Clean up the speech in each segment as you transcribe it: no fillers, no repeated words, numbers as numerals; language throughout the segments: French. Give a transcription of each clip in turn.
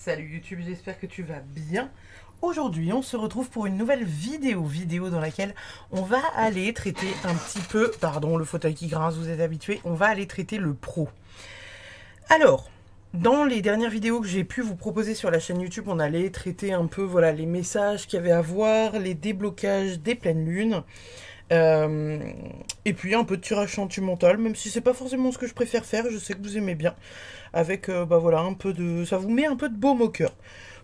Salut YouTube, j'espère que tu vas bien. Aujourd'hui, on se retrouve pour une nouvelle vidéo dans laquelle on va aller traiter un petit peu, pardon le fauteuil qui grince, vous êtes habitués, on va aller traiter le pro. Alors, dans les dernières vidéos que j'ai pu vous proposer sur la chaîne YouTube, on allait traiter un peu voilà, les messages qu'il y avait à voir, les déblocages des pleines lunes. Et puis un peu de tirage sentimental, même si c'est pas forcément ce que je préfère faire, je sais que vous aimez bien. Avec bah voilà, un peu de. Ça vous met un peu de baume au cœur.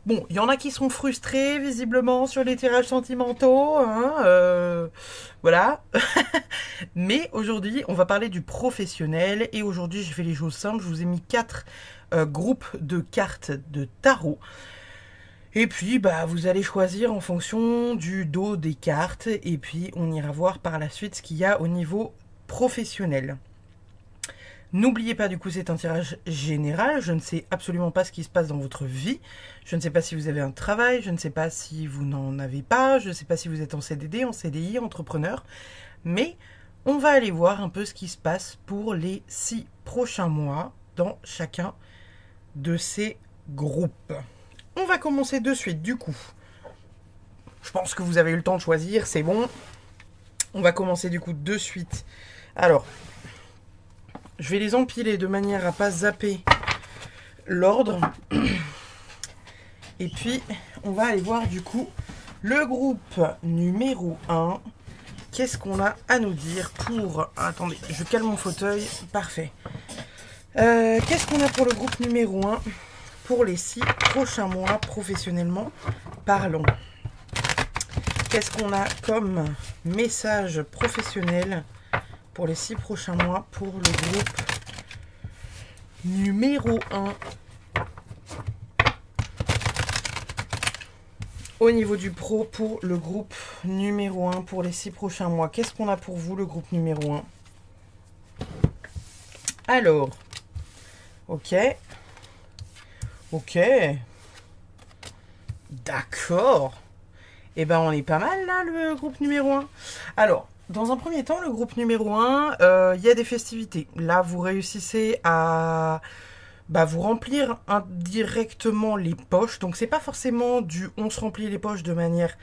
Bon, il y en a qui sont frustrés visiblement sur les tirages sentimentaux, hein, voilà. Mais aujourd'hui, on va parler du professionnel. Et aujourd'hui, j'ai fait les choses simples. Je vous ai mis 4 groupes de cartes de tarot. Et puis, bah, vous allez choisir en fonction du dos des cartes. Et puis, on ira voir par la suite ce qu'il y a au niveau professionnel. N'oubliez pas, du coup, c'est un tirage général. Je ne sais absolument pas ce qui se passe dans votre vie. Je ne sais pas si vous avez un travail. Je ne sais pas si vous n'en avez pas. Je ne sais pas si vous êtes en CDD, en CDI, entrepreneur. Mais on va aller voir un peu ce qui se passe pour les 6 prochains mois dans chacun de ces groupes. On va commencer de suite, du coup. Je pense que vous avez eu le temps de choisir, c'est bon. On va commencer, du coup, de suite. Alors, je vais les empiler de manière à pas zapper l'ordre. Et puis, on va aller voir, du coup, le groupe numéro 1. Qu'est-ce qu'on a à nous dire pour... Attendez, je calme mon fauteuil. Parfait. Qu'est-ce qu'on a pour le groupe numéro 1 ? Pour les 6 prochains mois, professionnellement parlons. Qu'est-ce qu'on a comme message professionnel pour les 6 prochains mois pour le groupe numéro 1? Au niveau du pro, pour le groupe numéro 1 pour les 6 prochains mois, qu'est-ce qu'on a pour vous, le groupe numéro 1? Alors, ok. Ok. D'accord. Eh ben, on est pas mal, là, le groupe numéro 1. Alors, dans un premier temps, le groupe numéro 1, il y a des festivités. Là, vous réussissez à vous remplir indirectement les poches. Donc, c'est pas forcément du on se remplit les poches de manière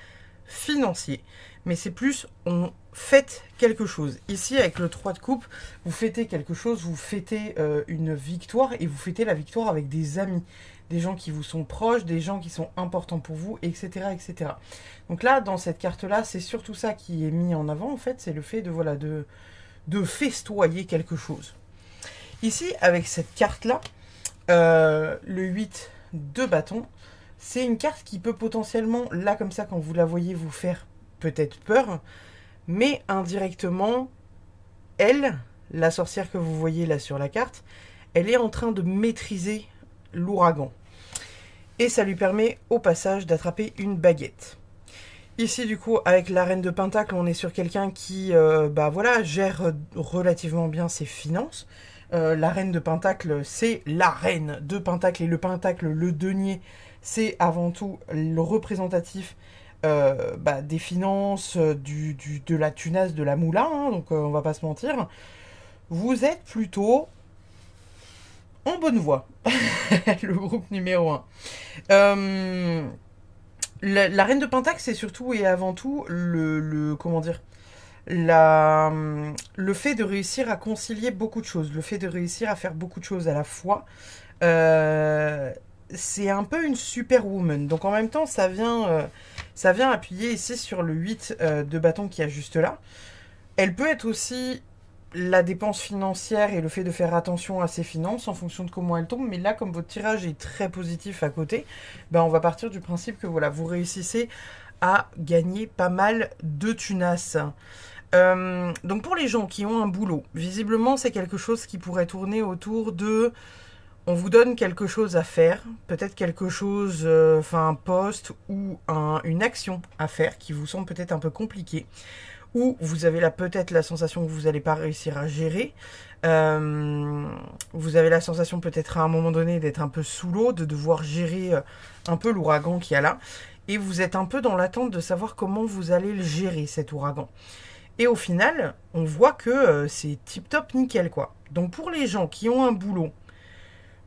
financière. Mais c'est plus on fête quelque chose. Ici, avec le 3 de coupe, vous fêtez quelque chose, vous fêtez une victoire et vous fêtez la victoire avec des amis. Des gens qui vous sont proches, des gens qui sont importants pour vous, etc. etc. Donc là, dans cette carte-là, c'est surtout ça qui est mis en avant, en fait, c'est le fait de, voilà, de festoyer quelque chose. Ici, avec cette carte-là, le 8 de bâton, c'est une carte qui peut potentiellement, là comme ça, quand vous la voyez, vous faire peut-être peur, mais indirectement, elle, la sorcière que vous voyez là sur la carte, elle est en train de maîtriser l'ouragan. Et ça lui permet au passage d'attraper une baguette. Ici, du coup, avec la reine de Pentacle, on est sur quelqu'un qui voilà, gère relativement bien ses finances. La reine de Pentacle, c'est la reine de Pentacle. Et le Pentacle, le denier, c'est avant tout le représentatif des finances, de la tunasse, de la moula. Hein, donc, on va pas se mentir. Vous êtes plutôt en bonne voie. Le groupe numéro 1. La reine de Pentacle, c'est surtout et avant tout comment dire, le fait de réussir à concilier beaucoup de choses, le fait de réussir à faire beaucoup de choses à la fois. C'est un peu une superwoman. Donc en même temps, ça vient appuyer ici sur le 8 de bâton qui est juste là. Elle peut être aussi la dépense financière et le fait de faire attention à ses finances en fonction de comment elles tombent. Mais là, comme votre tirage est très positif à côté, on va partir du principe que voilà, vous réussissez à gagner pas mal de tunas. Donc pour les gens qui ont un boulot, visiblement c'est quelque chose qui pourrait tourner autour de... On vous donne quelque chose à faire, peut-être quelque chose, un poste ou une action à faire qui vous semble peut-être un peu compliquée. Ou vous avez peut-être la sensation que vous n'allez pas réussir à gérer. Vous avez la sensation peut-être à un moment donné d'être un peu sous l'eau, de devoir gérer un peu l'ouragan qu'il y a là. Et vous êtes un peu dans l'attente de savoir comment vous allez le gérer, cet ouragan. Et au final, on voit que c'est tip-top nickel, quoi. Donc pour les gens qui ont un boulot,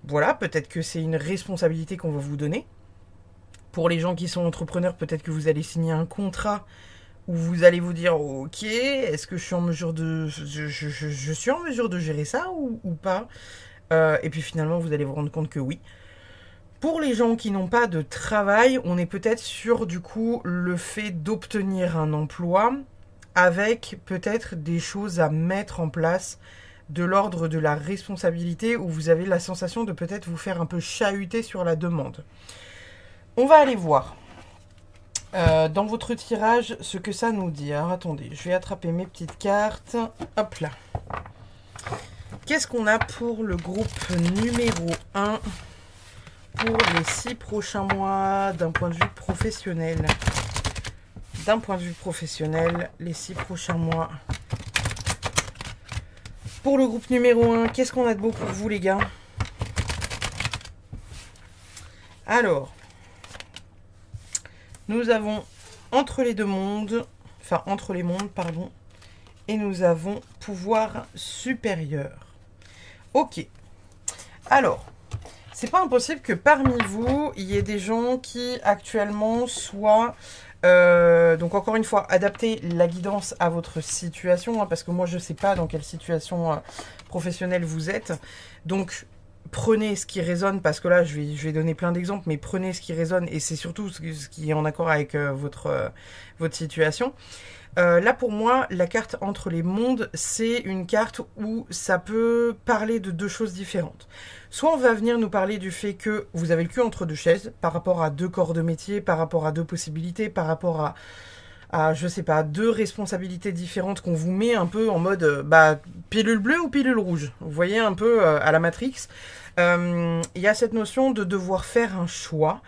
voilà, peut-être que c'est une responsabilité qu'on va vous donner. Pour les gens qui sont entrepreneurs, peut-être que vous allez signer un contrat où vous allez vous dire ok, est-ce que je suis en mesure de je suis en mesure de gérer ça ou pas, et puis finalement vous allez vous rendre compte que oui. Pour les gens qui n'ont pas de travail, on est peut-être sur du coup le fait d'obtenir un emploi avec peut-être des choses à mettre en place de l'ordre de la responsabilité, où vous avez la sensation de peut-être vous faire un peu chahuter sur la demande. On va aller voir dans votre tirage ce que ça nous dit. Alors attendez, je vais attraper mes petites cartes. Hop là. Qu'est-ce qu'on a pour le groupe numéro 1 pour les 6 prochains mois d'un point de vue professionnel? D'un point de vue professionnel, les 6 prochains mois. Pour le groupe numéro 1, qu'est-ce qu'on a de beau pour vous les gars? Alors, nous avons entre les deux mondes, enfin entre les mondes, pardon, et nous avons pouvoir supérieur. Ok. Alors, c'est pas impossible que parmi vous, il y ait des gens qui actuellement soient, donc encore une fois, adapter la guidance à votre situation, hein, parce que moi je sais pas dans quelle situation professionnelle vous êtes. Donc prenez ce qui résonne, parce que là je vais donner plein d'exemples, mais prenez ce qui résonne et c'est surtout ce qui est en accord avec votre situation. Là pour moi, la carte entre les mondes, c'est une carte où ça peut parler de deux choses différentes. Soit on va venir nous parler du fait que vous avez le cul entre deux chaises par rapport à deux corps de métier, par rapport à deux possibilités, par rapport à je sais pas, deux responsabilités différentes qu'on vous met un peu en mode pilule bleue ou pilule rouge. Vous voyez un peu à la Matrix. Il y a cette notion de devoir faire un choix.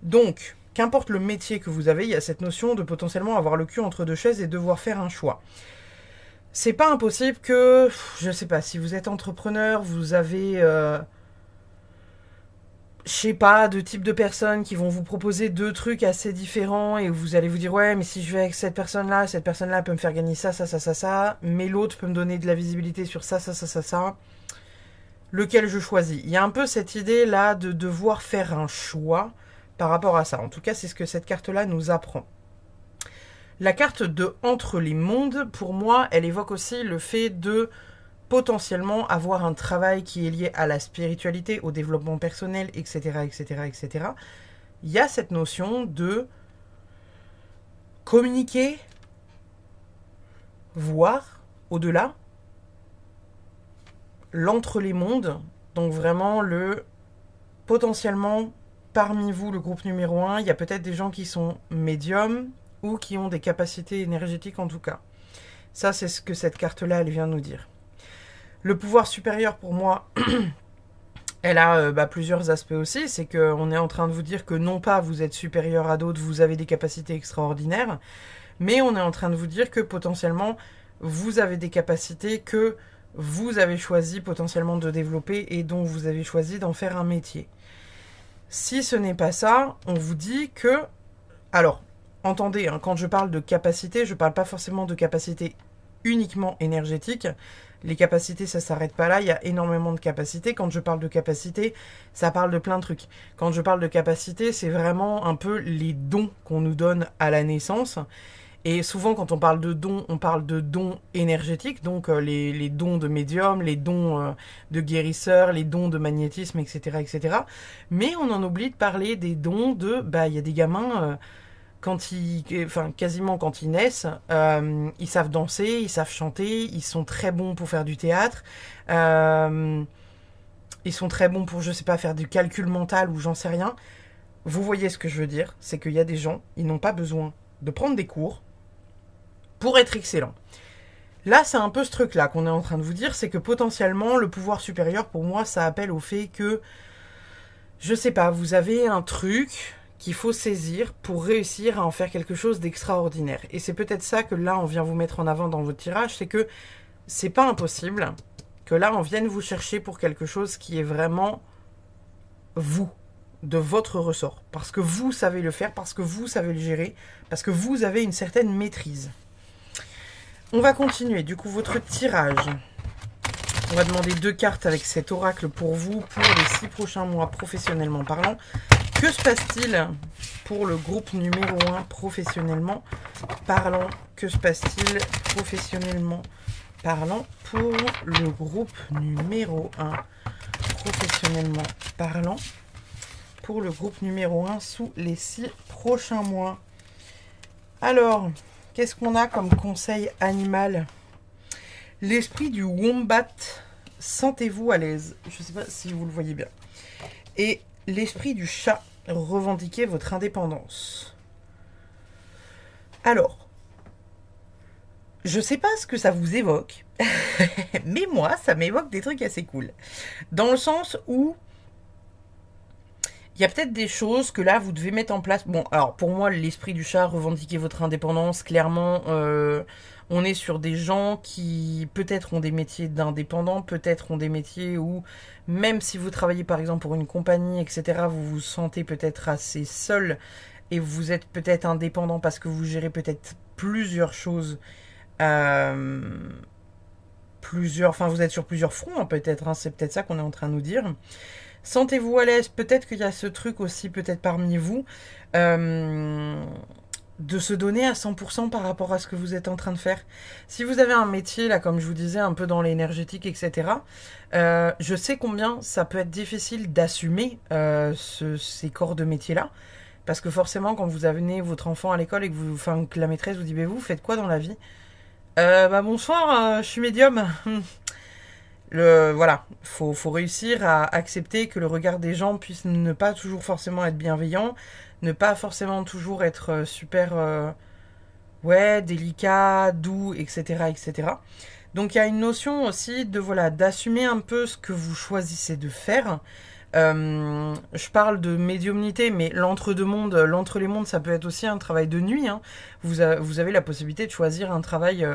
Donc, qu'importe le métier que vous avez, il y a cette notion de potentiellement avoir le cul entre deux chaises et devoir faire un choix. C'est pas impossible que, je sais pas, si vous êtes entrepreneur, vous avez je sais pas, deux types de personnes qui vont vous proposer deux trucs assez différents et vous allez vous dire ouais mais si je vais avec cette personne-là peut me faire gagner ça, mais l'autre peut me donner de la visibilité sur ça. Lequel je choisis? Il y a un peu cette idée là de devoir faire un choix par rapport à ça. En tout cas, c'est ce que cette carte-là nous apprend. La carte de entre les mondes, pour moi, elle évoque aussi le fait de potentiellement avoir un travail qui est lié à la spiritualité, au développement personnel, etc. Il y a cette notion de communiquer, voir au-delà, l'entre les mondes, donc vraiment le potentiellement parmi vous, le groupe numéro 1, il y a peut-être des gens qui sont médiums ou qui ont des capacités énergétiques en tout cas. Ça, c'est ce que cette carte-là, elle vient nous dire. Le pouvoir supérieur, pour moi, elle a plusieurs aspects aussi. C'est qu'on est en train de vous dire que non pas vous êtes supérieur à d'autres, vous avez des capacités extraordinaires, mais on est en train de vous dire que potentiellement, vous avez des capacités que vous avez choisi potentiellement de développer et dont vous avez choisi d'en faire un métier. Si ce n'est pas ça, on vous dit que... Alors, entendez, hein, quand je parle de capacité, je ne parle pas forcément de capacité uniquement énergétique. Les capacités, ça ne s'arrête pas là, il y a énormément de capacités. Quand je parle de capacité, ça parle de plein de trucs. Quand je parle de capacité, c'est vraiment un peu les dons qu'on nous donne à la naissance. Et souvent, quand on parle de dons, on parle de dons énergétiques, donc les dons de médium, les dons de guérisseur, les dons de magnétisme, etc. Mais on en oublie de parler des dons de... il y a des gamins... quasiment quand ils naissent, ils savent danser, ils savent chanter, ils sont très bons pour faire du théâtre, ils sont très bons pour, je sais pas, faire du calcul mental ou j'en sais rien. Vous voyez ce que je veux dire, c'est qu'il y a des gens, ils n'ont pas besoin de prendre des cours pour être excellents. Là, c'est un peu ce truc-là qu'on est en train de vous dire, c'est que potentiellement, le pouvoir supérieur, pour moi, ça appelle au fait que, je sais pas, vous avez un truc qu'il faut saisir pour réussir à en faire quelque chose d'extraordinaire. Et c'est peut-être ça que là, on vient vous mettre en avant dans votre tirage, c'est que c'est pas impossible que là, on vienne vous chercher pour quelque chose qui est vraiment vous, de votre ressort. Parce que vous savez le faire, parce que vous savez le gérer, parce que vous avez une certaine maîtrise. On va continuer, du coup, votre tirage. On va demander 2 cartes avec cet oracle pour vous, pour les 6 prochains mois professionnellement parlant. Que se passe-t-il pour le groupe numéro 1 professionnellement parlant? Que se passe-t-il professionnellement parlant pour le groupe numéro 1 professionnellement parlant? Pour le groupe numéro 1 sous les 6 prochains mois. Alors, qu'est-ce qu'on a comme conseil animal? L'esprit du wombat, sentez-vous à l'aise. Je ne sais pas si vous le voyez bien. Et l'esprit du chat, revendiquez votre indépendance. Alors, je ne sais pas ce que ça vous évoque, mais moi, ça m'évoque des trucs assez cool. Dans le sens où il y a peut-être des choses que là, vous devez mettre en place. Bon, alors, pour moi, l'esprit du chat, revendiquer votre indépendance, clairement, on est sur des gens qui, peut-être, ont des métiers d'indépendants, peut-être ont des métiers où, même si vous travaillez, par exemple, pour une compagnie, etc., vous vous sentez peut-être assez seul et vous êtes peut-être indépendant parce que vous gérez peut-être plusieurs choses. Enfin, vous êtes sur plusieurs fronts, hein, peut-être, hein, c'est peut-être ça qu'on est en train de nous dire. Sentez-vous à l'aise, peut-être qu'il y a ce truc aussi, peut-être parmi vous, de se donner à 100% par rapport à ce que vous êtes en train de faire. Si vous avez un métier, là, comme je vous disais, un peu dans l'énergétique, etc., je sais combien ça peut être difficile d'assumer ces corps de métier-là, parce que forcément, quand vous amenez votre enfant à l'école et que la maîtresse vous dit, mais vous faites quoi dans la vie? Bonsoir, je suis médium. Voilà, faut réussir à accepter que le regard des gens puisse ne pas toujours forcément être bienveillant, ne pas forcément toujours être super délicat, doux, etc., etc. Donc il y a une notion aussi de d'assumer un peu ce que vous choisissez de faire. Je parle de médiumnité, mais l'entre-deux-mondes, l'entre-les-mondes, ça peut être aussi un travail de nuit, hein. Vous avez la possibilité de choisir un travail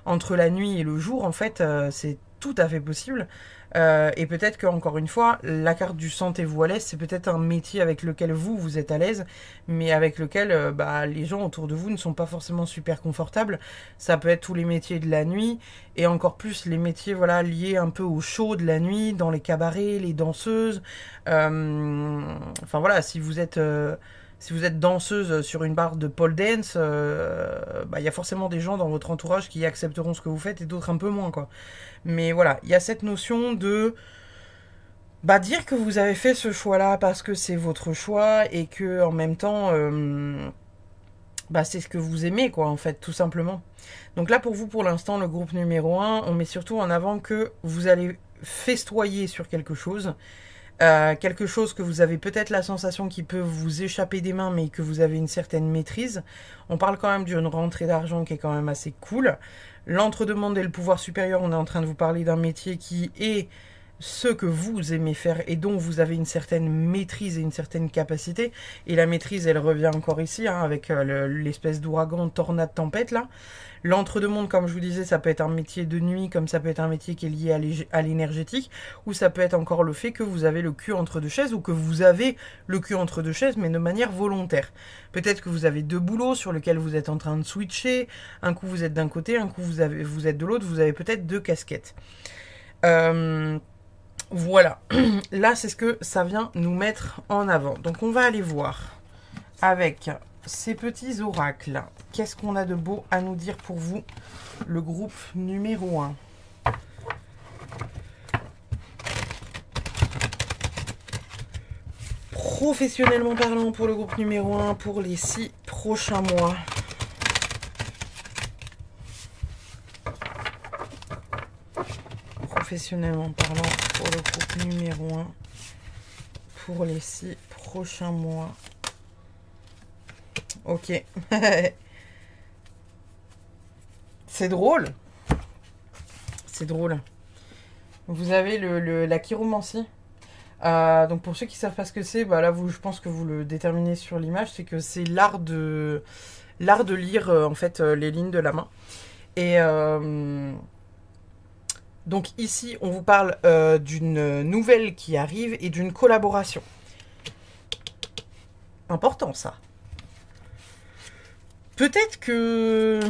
entre la nuit et le jour, en fait, c'est tout à fait possible. Et peut-être que, encore une fois, la carte du sentez-vous à l'aise, c'est peut-être un métier avec lequel vous êtes à l'aise, mais avec lequel les gens autour de vous ne sont pas forcément super confortables. Ça peut être tous les métiers de la nuit, et encore plus les métiers liés un peu au show de la nuit, dans les cabarets, les danseuses. Enfin voilà, si vous êtes danseuse sur une barre de pole dance, y a forcément des gens dans votre entourage qui accepteront ce que vous faites et d'autres un peu moins, quoi. Mais voilà, il y a cette notion de dire que vous avez fait ce choix-là parce que c'est votre choix et que en même temps, c'est ce que vous aimez, quoi, en fait, tout simplement. Donc là, pour vous, pour l'instant, le groupe numéro 1, on met surtout en avant que vous allez festoyer sur quelque chose que vous avez peut-être la sensation qui peut vous échapper des mains, mais que vous avez une certaine maîtrise. On parle quand même d'une rentrée d'argent qui est quand même assez cool. L'entre-deux-mondes et le pouvoir supérieur, on est en train de vous parler d'un métier qui est ce que vous aimez faire et dont vous avez une certaine maîtrise et une certaine capacité. Et la maîtrise, elle revient encore ici, hein, avec l'espèce d'ouragan, tornade, tempête, là. L'entre-deux-mondes, comme je vous disais, ça peut être un métier de nuit, comme ça peut être un métier qui est lié à l'énergétique, ou ça peut être encore le fait que vous avez le cul entre deux chaises, ou que vous avez le cul entre deux chaises, mais de manière volontaire. Peut-être que vous avez 2 boulots sur lesquels vous êtes en train de switcher, un coup vous êtes d'un côté, un coup vous êtes de l'autre, vous avez peut-être 2 casquettes. Voilà, là c'est ce que ça vient nous mettre en avant. Donc on va aller voir avec ces petits oracles. Qu'est-ce qu'on a de beau à nous dire pour vous, le groupe numéro 1? Professionnellement parlant, pour le groupe numéro 1, pour les 6 prochains mois. Professionnellement parlant, pour le groupe numéro 1, pour les 6 prochains mois. Ok. C'est drôle. C'est drôle. Vous avez la chiromancie. Donc pour ceux qui ne savent pas ce que c'est, là je pense que vous le déterminez sur l'image, c'est que c'est l'art de lire en fait les lignes de la main. Et donc ici on vous parle d'une nouvelle qui arrive et d'une collaboration. Important ça. Peut-être que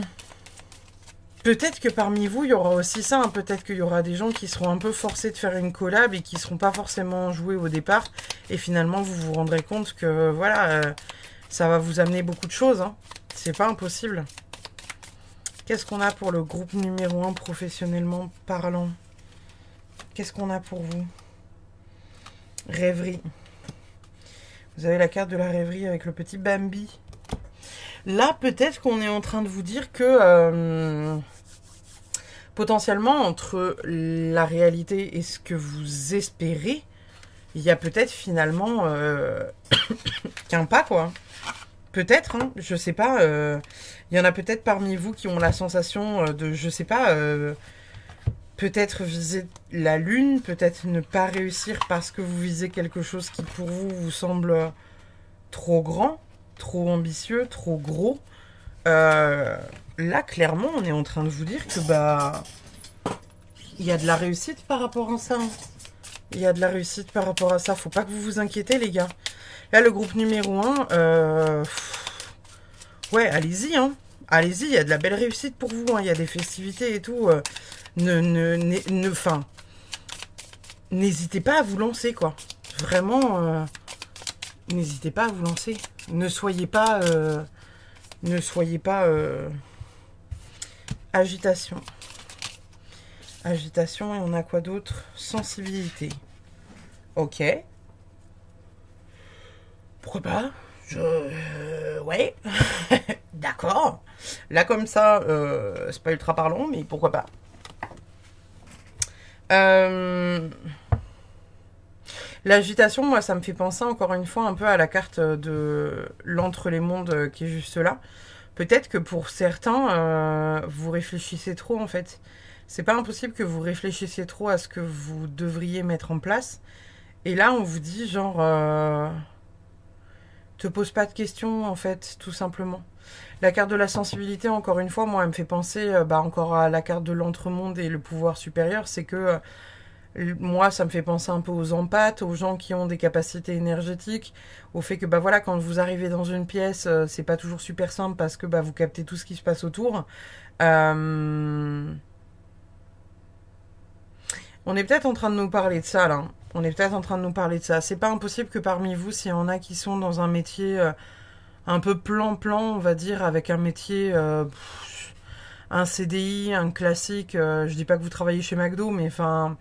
Peut-être que parmi vous, il y aura aussi ça. Hein. Peut-être qu'il y aura des gens qui seront un peu forcés de faire une collab et qui ne seront pas forcément joués au départ. Et finalement, vous vous rendrez compte que, voilà, ça va vous amener beaucoup de choses. Hein. C'est pas impossible. Qu'est-ce qu'on a pour le groupe numéro 1 professionnellement parlant? Qu'est-ce qu'on a pour vous? Rêverie. Vous avez la carte de la rêverie avec le petit Bambi. Là, peut-être qu'on est en train de vous dire que potentiellement, entre la réalité et ce que vous espérez, il y a peut-être finalement qu'un pas, quoi. Peut-être, hein, je sais pas. Il y en a peut-être parmi vous qui ont la sensation de, je sais pas, peut-être viser la lune, peut-être ne pas réussir parce que vous visez quelque chose qui pour vous vous semble trop grand, trop ambitieux, trop gros. Là, clairement, on est en train de vous dire que bah il y a de la réussite par rapport à ça. Hein. Il y a de la réussite par rapport à ça. Faut pas que vous vous inquiétez, les gars. Là, le groupe numéro 1, ouais, allez-y, hein. Allez-y, il y a de la belle réussite pour vous. Hein. Il y a des festivités et tout. N'hésitez pas à vous lancer, quoi. Vraiment, n'hésitez pas à vous lancer. Ne soyez pas... agitation. Agitation, et on a quoi d'autre? Sensibilité. Ok. Pourquoi pas? Ouais. D'accord. Là, comme ça, c'est pas ultra parlant, mais pourquoi pas? L'agitation, moi, ça me fait penser encore une fois un peu à la carte de l'entre les mondes qui est juste là. Peut-être que pour certains, vous réfléchissez trop, en fait. C'est pas impossible que vous réfléchissiez trop à ce que vous devriez mettre en place. Et là, on vous dit, genre, te pose pas de questions, en fait, tout simplement. La carte de la sensibilité, encore une fois, moi, elle me fait penser encore à la carte de l'entremonde et le pouvoir supérieur. C'est que moi, ça me fait penser un peu aux empathes, aux gens qui ont des capacités énergétiques, au fait que bah voilà, quand vous arrivez dans une pièce, c'est pas toujours super simple parce que bah, vous captez tout ce qui se passe autour. On est peut-être en train de nous parler de ça, là. On est peut-être en train de nous parler de ça. C'est pas impossible que parmi vous, s'il y en a qui sont dans un métier un peu plan-plan, on va dire, avec un métier, un CDI, un classique, je dis pas que vous travaillez chez McDo, mais enfin,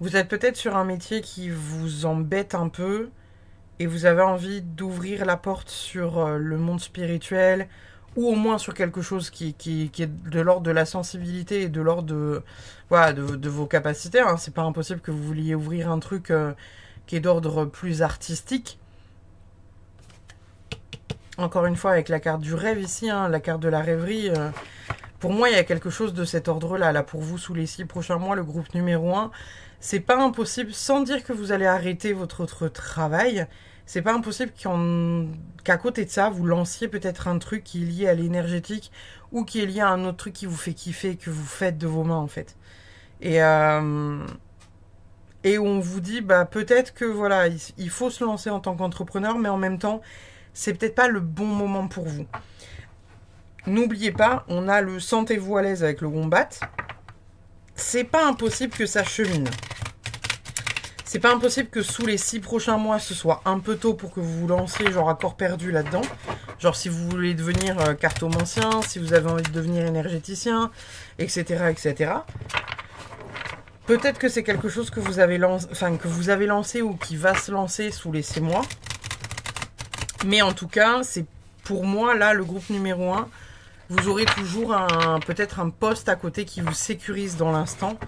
vous êtes peut-être sur un métier qui vous embête un peu et vous avez envie d'ouvrir la porte sur le monde spirituel, ou au moins sur quelque chose qui est de l'ordre de la sensibilité et de l'ordre de, voilà, de vos capacités. Hein. C'est pas impossible que vous vouliez ouvrir un truc qui est d'ordre plus artistique. Encore une fois, avec la carte du rêve ici, hein, la carte de la rêverie, pour moi, il y a quelque chose de cet ordre-là. Là, pour vous, sous les 6 prochains mois, le groupe numéro 1, c'est pas impossible, sans dire que vous allez arrêter votre autre travail, c'est pas impossible qu'à côté de ça, vous lanciez peut-être un truc qui est lié à l'énergétique ou qui est lié à un autre truc qui vous fait kiffer, que vous faites de vos mains, en fait. Et on vous dit, bah, peut-être que, voilà, il faut se lancer en tant qu'entrepreneur, mais en même temps, c'est peut-être pas le bon moment pour vous. N'oubliez pas, on a le sentez-vous à l'aise avec le wombat. C'est pas impossible que ça chemine. C'est pas impossible que sous les 6 prochains mois, ce soit un peu tôt pour que vous vous lanciez genre à corps perdu là-dedans. Genre si vous voulez devenir cartomancien, si vous avez envie de devenir énergéticien, etc. etc. Peut-être que c'est quelque chose que vous avez lancé ou qui va se lancer sous les 6 mois. Mais en tout cas, c'est pour moi, là, le groupe numéro 1, vous aurez toujours peut-être un poste à côté qui vous sécurise dans l'instant.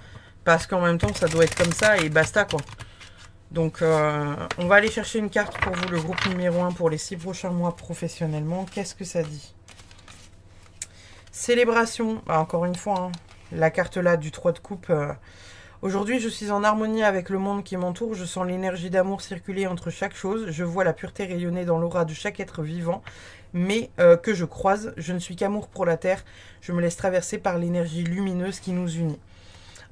Parce qu'en même temps, ça doit être comme ça et basta, quoi. Donc, on va aller chercher une carte pour vous, le groupe numéro 1 pour les 6 prochains mois professionnellement. Qu'est-ce que ça dit? Célébration. Bah, encore une fois, hein, la carte là du 3 de coupe. Aujourd'hui, je suis en harmonie avec le monde qui m'entoure. Je sens l'énergie d'amour circuler entre chaque chose. Je vois la pureté rayonner dans l'aura de chaque être vivant. Mais que je croise, je ne suis qu'amour pour la terre. Je me laisse traverser par l'énergie lumineuse qui nous unit.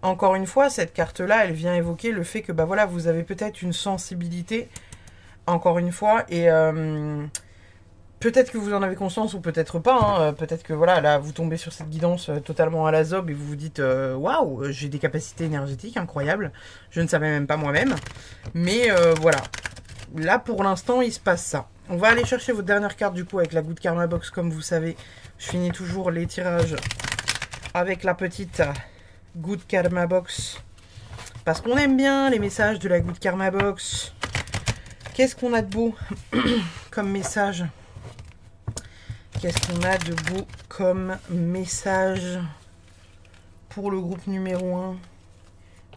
Encore une fois, cette carte-là, elle vient évoquer le fait que bah voilà, vous avez peut-être une sensibilité, encore une fois, et peut-être que vous en avez conscience ou peut-être pas. Hein. Peut-être que voilà, là, vous tombez sur cette guidance totalement à la zob et vous vous dites waouh, j'ai des capacités énergétiques incroyables. Je ne savais même pas moi-même. Mais voilà. Là, pour l'instant, il se passe ça. On va aller chercher votre dernière carte du coup avec la Good Karma Box. Comme vous savez, je finis toujours les tirages avec la petite Good Karma Box. Parce qu'on aime bien les messages de la Good Karma Box. Qu'est-ce qu'on a de beau comme message? Qu'est-ce qu'on a de beau comme message pour le groupe numéro 1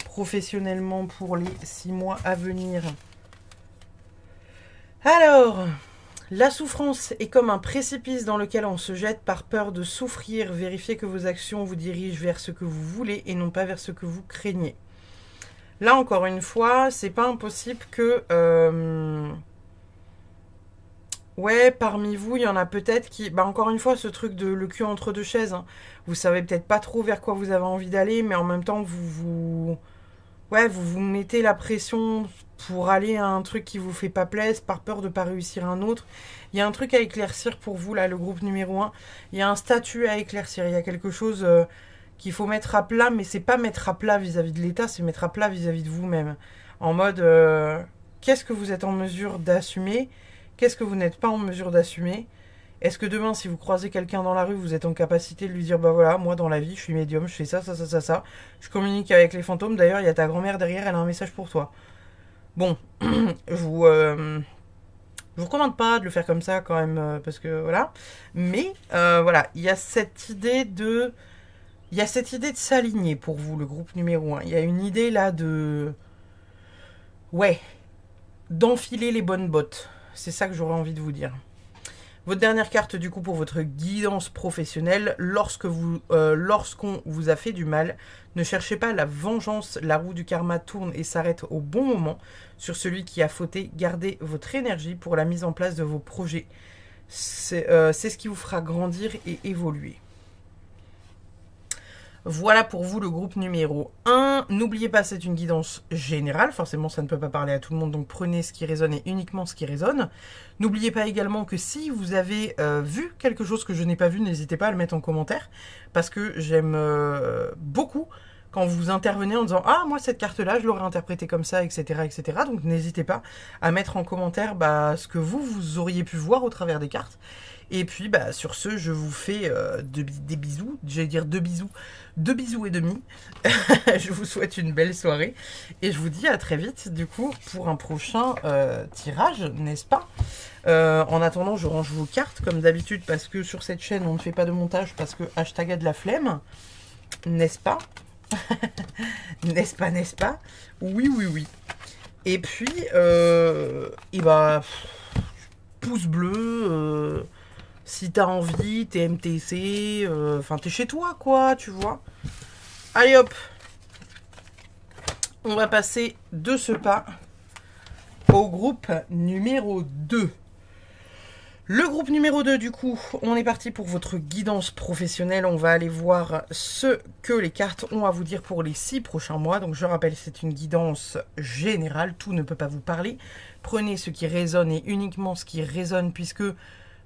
professionnellement pour les 6 mois à venir? Alors, la souffrance est comme un précipice dans lequel on se jette par peur de souffrir. Vérifiez que vos actions vous dirigent vers ce que vous voulez et non pas vers ce que vous craignez. Là, encore une fois, c'est pas impossible que... ouais, parmi vous, il y en a peut-être qui... Bah, encore une fois, ce truc de le cul entre deux chaises. Hein. Vous savez peut-être pas trop vers quoi vous avez envie d'aller, mais en même temps, ouais, vous vous mettez la pression pour aller à un truc qui vous fait pas plaisir, par peur de pas réussir un autre. Il y a un truc à éclaircir pour vous, là, le groupe numéro 1. Il y a un statut à éclaircir. Il y a quelque chose qu'il faut mettre à plat, mais c'est pas mettre à plat vis-à-vis de l'État, c'est mettre à plat vis-à-vis de vous-même. En mode, qu'est-ce que vous êtes en mesure d'assumer ? Qu'est-ce que vous n'êtes pas en mesure d'assumer? Est-ce que demain, si vous croisez quelqu'un dans la rue, vous êtes en capacité de lui dire, bah voilà, moi dans la vie, je suis médium, je fais ça, ça, ça, ça, ça. Je communique avec les fantômes. D'ailleurs, il y a ta grand-mère derrière, elle a un message pour toi. Bon, je vous recommande pas de le faire comme ça quand même, parce que voilà. Mais voilà, il y a cette idée de... Il y a cette idée de s'aligner pour vous, le groupe numéro 1. Il y a une idée là de... Ouais, d'enfiler les bonnes bottes. C'est ça que j'aurais envie de vous dire. Votre dernière carte du coup pour votre guidance professionnelle. Lorsqu'on vous a fait du mal, ne cherchez pas la vengeance. La roue du karma tourne et s'arrête au bon moment. Sur celui qui a fauté, gardez votre énergie pour la mise en place de vos projets. C'est ce qui vous fera grandir et évoluer. Voilà pour vous le groupe numéro 1. N'oubliez pas, c'est une guidance générale. Forcément, ça ne peut pas parler à tout le monde. Donc, prenez ce qui résonne et uniquement ce qui résonne. N'oubliez pas également que si vous avez vu quelque chose que je n'ai pas vu, n'hésitez pas à le mettre en commentaire. Parce que j'aime beaucoup quand vous intervenez en disant « Ah, moi, cette carte-là, je l'aurais interprétée comme ça, etc. etc. » Donc, n'hésitez pas à mettre en commentaire ce que vous auriez pu voir au travers des cartes. Et puis, sur ce, je vous fais des bisous. J'allais dire 2 bisous. 2 bisous et demi. Je vous souhaite une belle soirée. Et je vous dis à très vite, du coup, pour un prochain tirage, n'est-ce pas? En attendant, je range vos cartes, comme d'habitude, parce que sur cette chaîne, on ne fait pas de montage, parce que hashtag a de la flemme. N'est-ce pas? N'est-ce pas, n'est-ce pas? Oui, oui, oui. Et puis, pouce bleu... si t'as envie, t'es MTC, enfin t'es chez toi quoi, tu vois. Allez hop, on va passer de ce pas au groupe numéro 2. Le groupe numéro 2 du coup, on est parti pour votre guidance professionnelle. On va aller voir ce que les cartes ont à vous dire pour les 6 prochains mois. Donc je rappelle, c'est une guidance générale, tout ne peut pas vous parler. Prenez ce qui résonne et uniquement ce qui résonne puisque...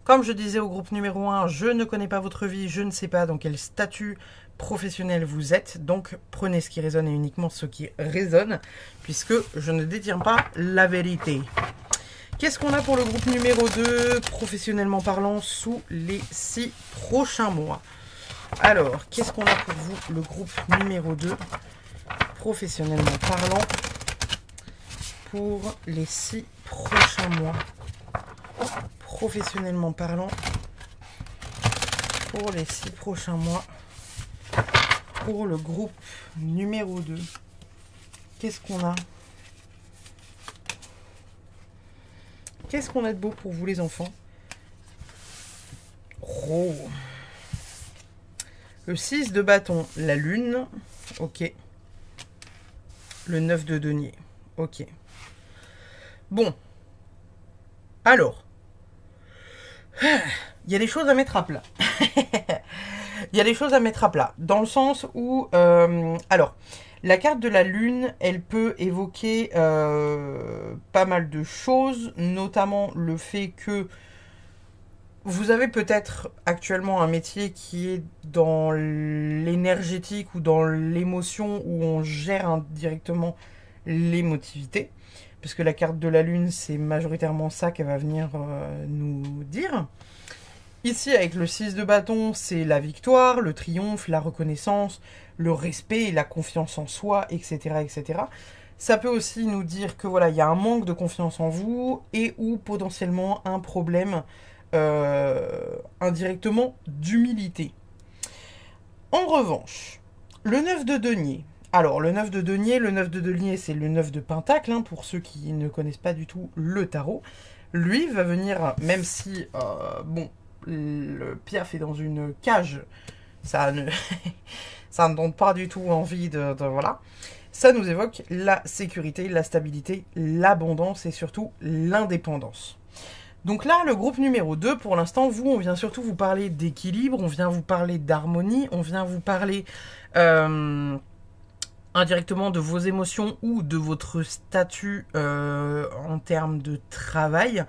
Comme je disais au groupe numéro 1, je ne connais pas votre vie, je ne sais pas dans quel statut professionnel vous êtes. Donc prenez ce qui résonne et uniquement ce qui résonne, puisque je ne détiens pas la vérité. Qu'est-ce qu'on a pour le groupe numéro 2, professionnellement parlant, sous les 6 prochains mois? Alors, qu'est-ce qu'on a pour vous, le groupe numéro 2, professionnellement parlant, pour les 6 prochains mois? Professionnellement parlant, pour les 6 prochains mois, pour le groupe numéro 2. Qu'est-ce qu'on a? Qu'est-ce qu'on a de beau pour vous les enfants? Oh. Le 6 de bâton, la lune, ok. Le 9 de denier, ok. Bon. Alors. Il y a des choses à mettre à plat. Il y a des choses à mettre à plat. Dans le sens où... alors, la carte de la lune, elle peut évoquer pas mal de choses. Notamment le fait que vous avez peut-être actuellement un métier qui est dans l'énergétique ou dans l'émotion, où on gère indirectement l'émotivité, parce que la carte de la lune, c'est majoritairement ça qu'elle va venir nous dire. Ici, avec le 6 de bâton, c'est la victoire, le triomphe, la reconnaissance, le respect, la confiance en soi, etc., etc. Ça peut aussi nous dire que voilà, il y a un manque de confiance en vous et ou potentiellement un problème indirectement d'humilité. En revanche, le 9 de denier. Alors, le 9 de denier, c'est le 9 de pentacle, hein, pour ceux qui ne connaissent pas du tout le tarot. Lui va venir, même si, bon, le piaf est dans une cage, ça ne, ça ne donne pas du tout envie voilà. Ça nous évoque la sécurité, la stabilité, l'abondance et surtout l'indépendance. Donc là, le groupe numéro 2, pour l'instant, on vient surtout vous parler d'équilibre, on vient vous parler d'harmonie, on vient vous parler indirectement de vos émotions ou de votre statut en termes de travail.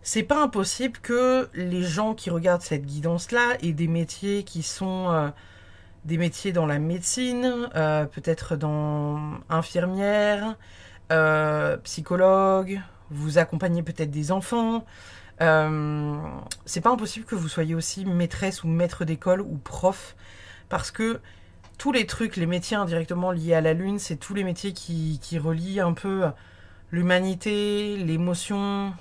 C'est pas impossible que les gens qui regardent cette guidance-là aient des métiers qui sont des métiers dans la médecine, peut-être dans infirmière, psychologue, vous accompagnez peut-être des enfants. C'est pas impossible que vous soyez aussi maîtresse ou maître d'école ou prof, parce que tous les trucs, les métiers indirectement liés à la lune, c'est tous les métiers qui relient un peu l'humanité, l'émotion.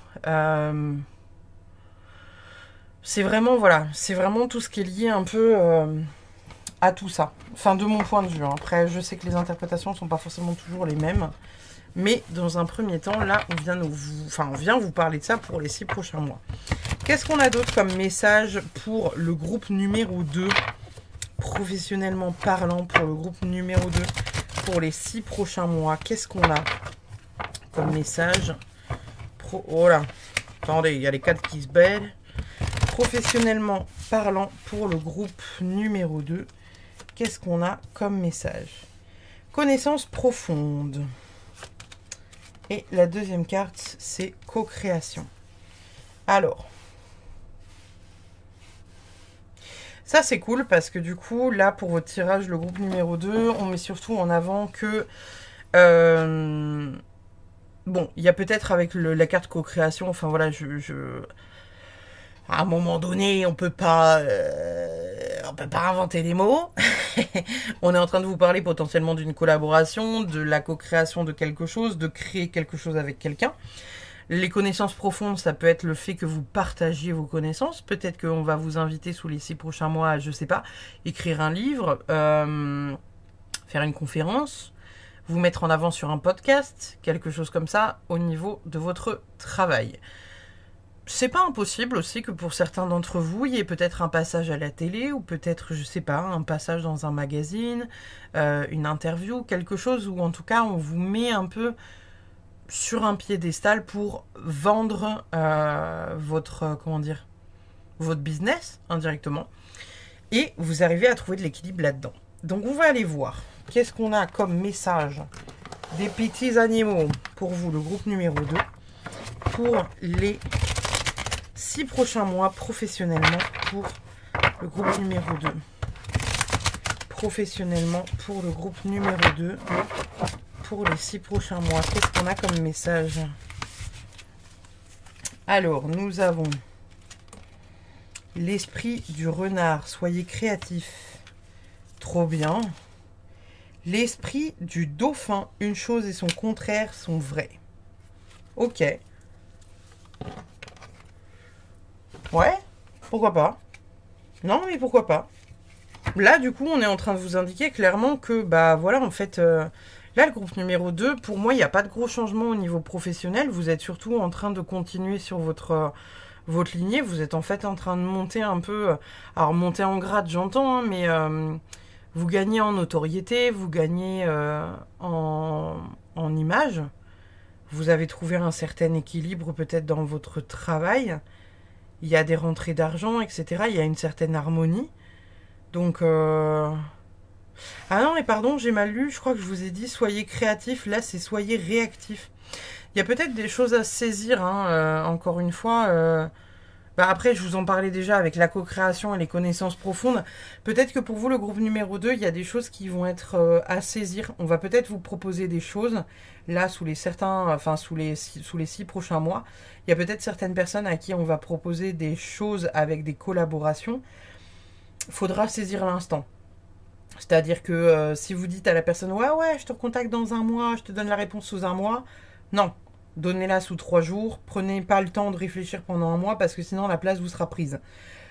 C'est vraiment, voilà, c'est vraiment tout ce qui est lié un peu à tout ça. Enfin, de mon point de vue. Hein. Après, je sais que les interprétations ne sont pas forcément toujours les mêmes. Mais dans un premier temps, là, on vient vous parler de ça pour les 6 prochains mois. Qu'est-ce qu'on a d'autre comme message pour le groupe numéro 2, professionnellement parlant, pour le groupe numéro 2, pour les 6 prochains mois? Qu'est-ce qu'on a comme message Oh là, attendez, il y a les 4 qui se bêlent. Professionnellement parlant, pour le groupe numéro 2, qu'est-ce qu'on a comme message? Connaissance profonde. Et la deuxième carte, c'est co-création. Alors, ça c'est cool parce que du coup, là pour votre tirage, le groupe numéro 2, on met surtout en avant que... bon, il y a peut-être avec la carte co-création, enfin voilà, à un moment donné, on peut pas inventer des mots. On est en train de vous parler potentiellement d'une collaboration, de la co-création de quelque chose, de créer quelque chose avec quelqu'un. Les connaissances profondes, ça peut être le fait que vous partagiez vos connaissances. Peut-être qu'on va vous inviter sous les 6 prochains mois à, je sais pas, écrire un livre, faire une conférence, vous mettre en avant sur un podcast, quelque chose comme ça, au niveau de votre travail. C'est pas impossible aussi que pour certains d'entre vous, il y ait peut-être un passage à la télé ou peut-être, je sais pas, un passage dans un magazine, une interview, quelque chose où en tout cas on vous met un peu sur un piédestal pour vendre votre business indirectement et vous arrivez à trouver de l'équilibre là-dedans. Donc on va aller voir qu'est-ce qu'on a comme message des petits animaux pour vous, le groupe numéro 2, pour les 6 prochains mois professionnellement pour le groupe numéro 2. Professionnellement pour le groupe numéro 2 pour les 6 prochains mois. Qu'est-ce qu'on a comme message? Alors, nous avons l'esprit du renard. Soyez créatif. Trop bien. L'esprit du dauphin. Une chose et son contraire sont vrais. Ok. Ouais, pourquoi pas. Non, mais pourquoi pas. Là, du coup, on est en train de vous indiquer clairement que, bah voilà, en fait, là, le groupe numéro 2, pour moi, il n'y a pas de gros changement au niveau professionnel. Vous êtes surtout en train de continuer sur votre lignée. Vous êtes en fait en train de monter un peu... alors, monter en grade, j'entends, hein, mais vous gagnez en notoriété, vous gagnez en image. Vous avez trouvé un certain équilibre peut-être dans votre travail. Il y a des rentrées d'argent, etc. Il y a une certaine harmonie. Donc... Ah non, mais pardon, j'ai mal lu. Je crois que je vous ai dit soyez créatif. Là, c'est soyez réactif. Il y a peut-être des choses à saisir, hein, encore une fois. Bah après, je vous en parlais déjà avec la co-création et les connaissances profondes. Peut-être que pour vous, le groupe numéro 2, il y a des choses qui vont être à saisir. On va peut-être vous proposer des choses, là, sous les 6 prochains mois. Il y a peut-être certaines personnes à qui on va proposer des choses avec des collaborations. Faudra saisir l'instant. C'est-à-dire que si vous dites à la personne, ouais, je te recontacte dans un mois, je te donne la réponse sous un mois. Non. Donnez-la sous 3 jours, prenez pas le temps de réfléchir pendant un mois parce que sinon la place vous sera prise.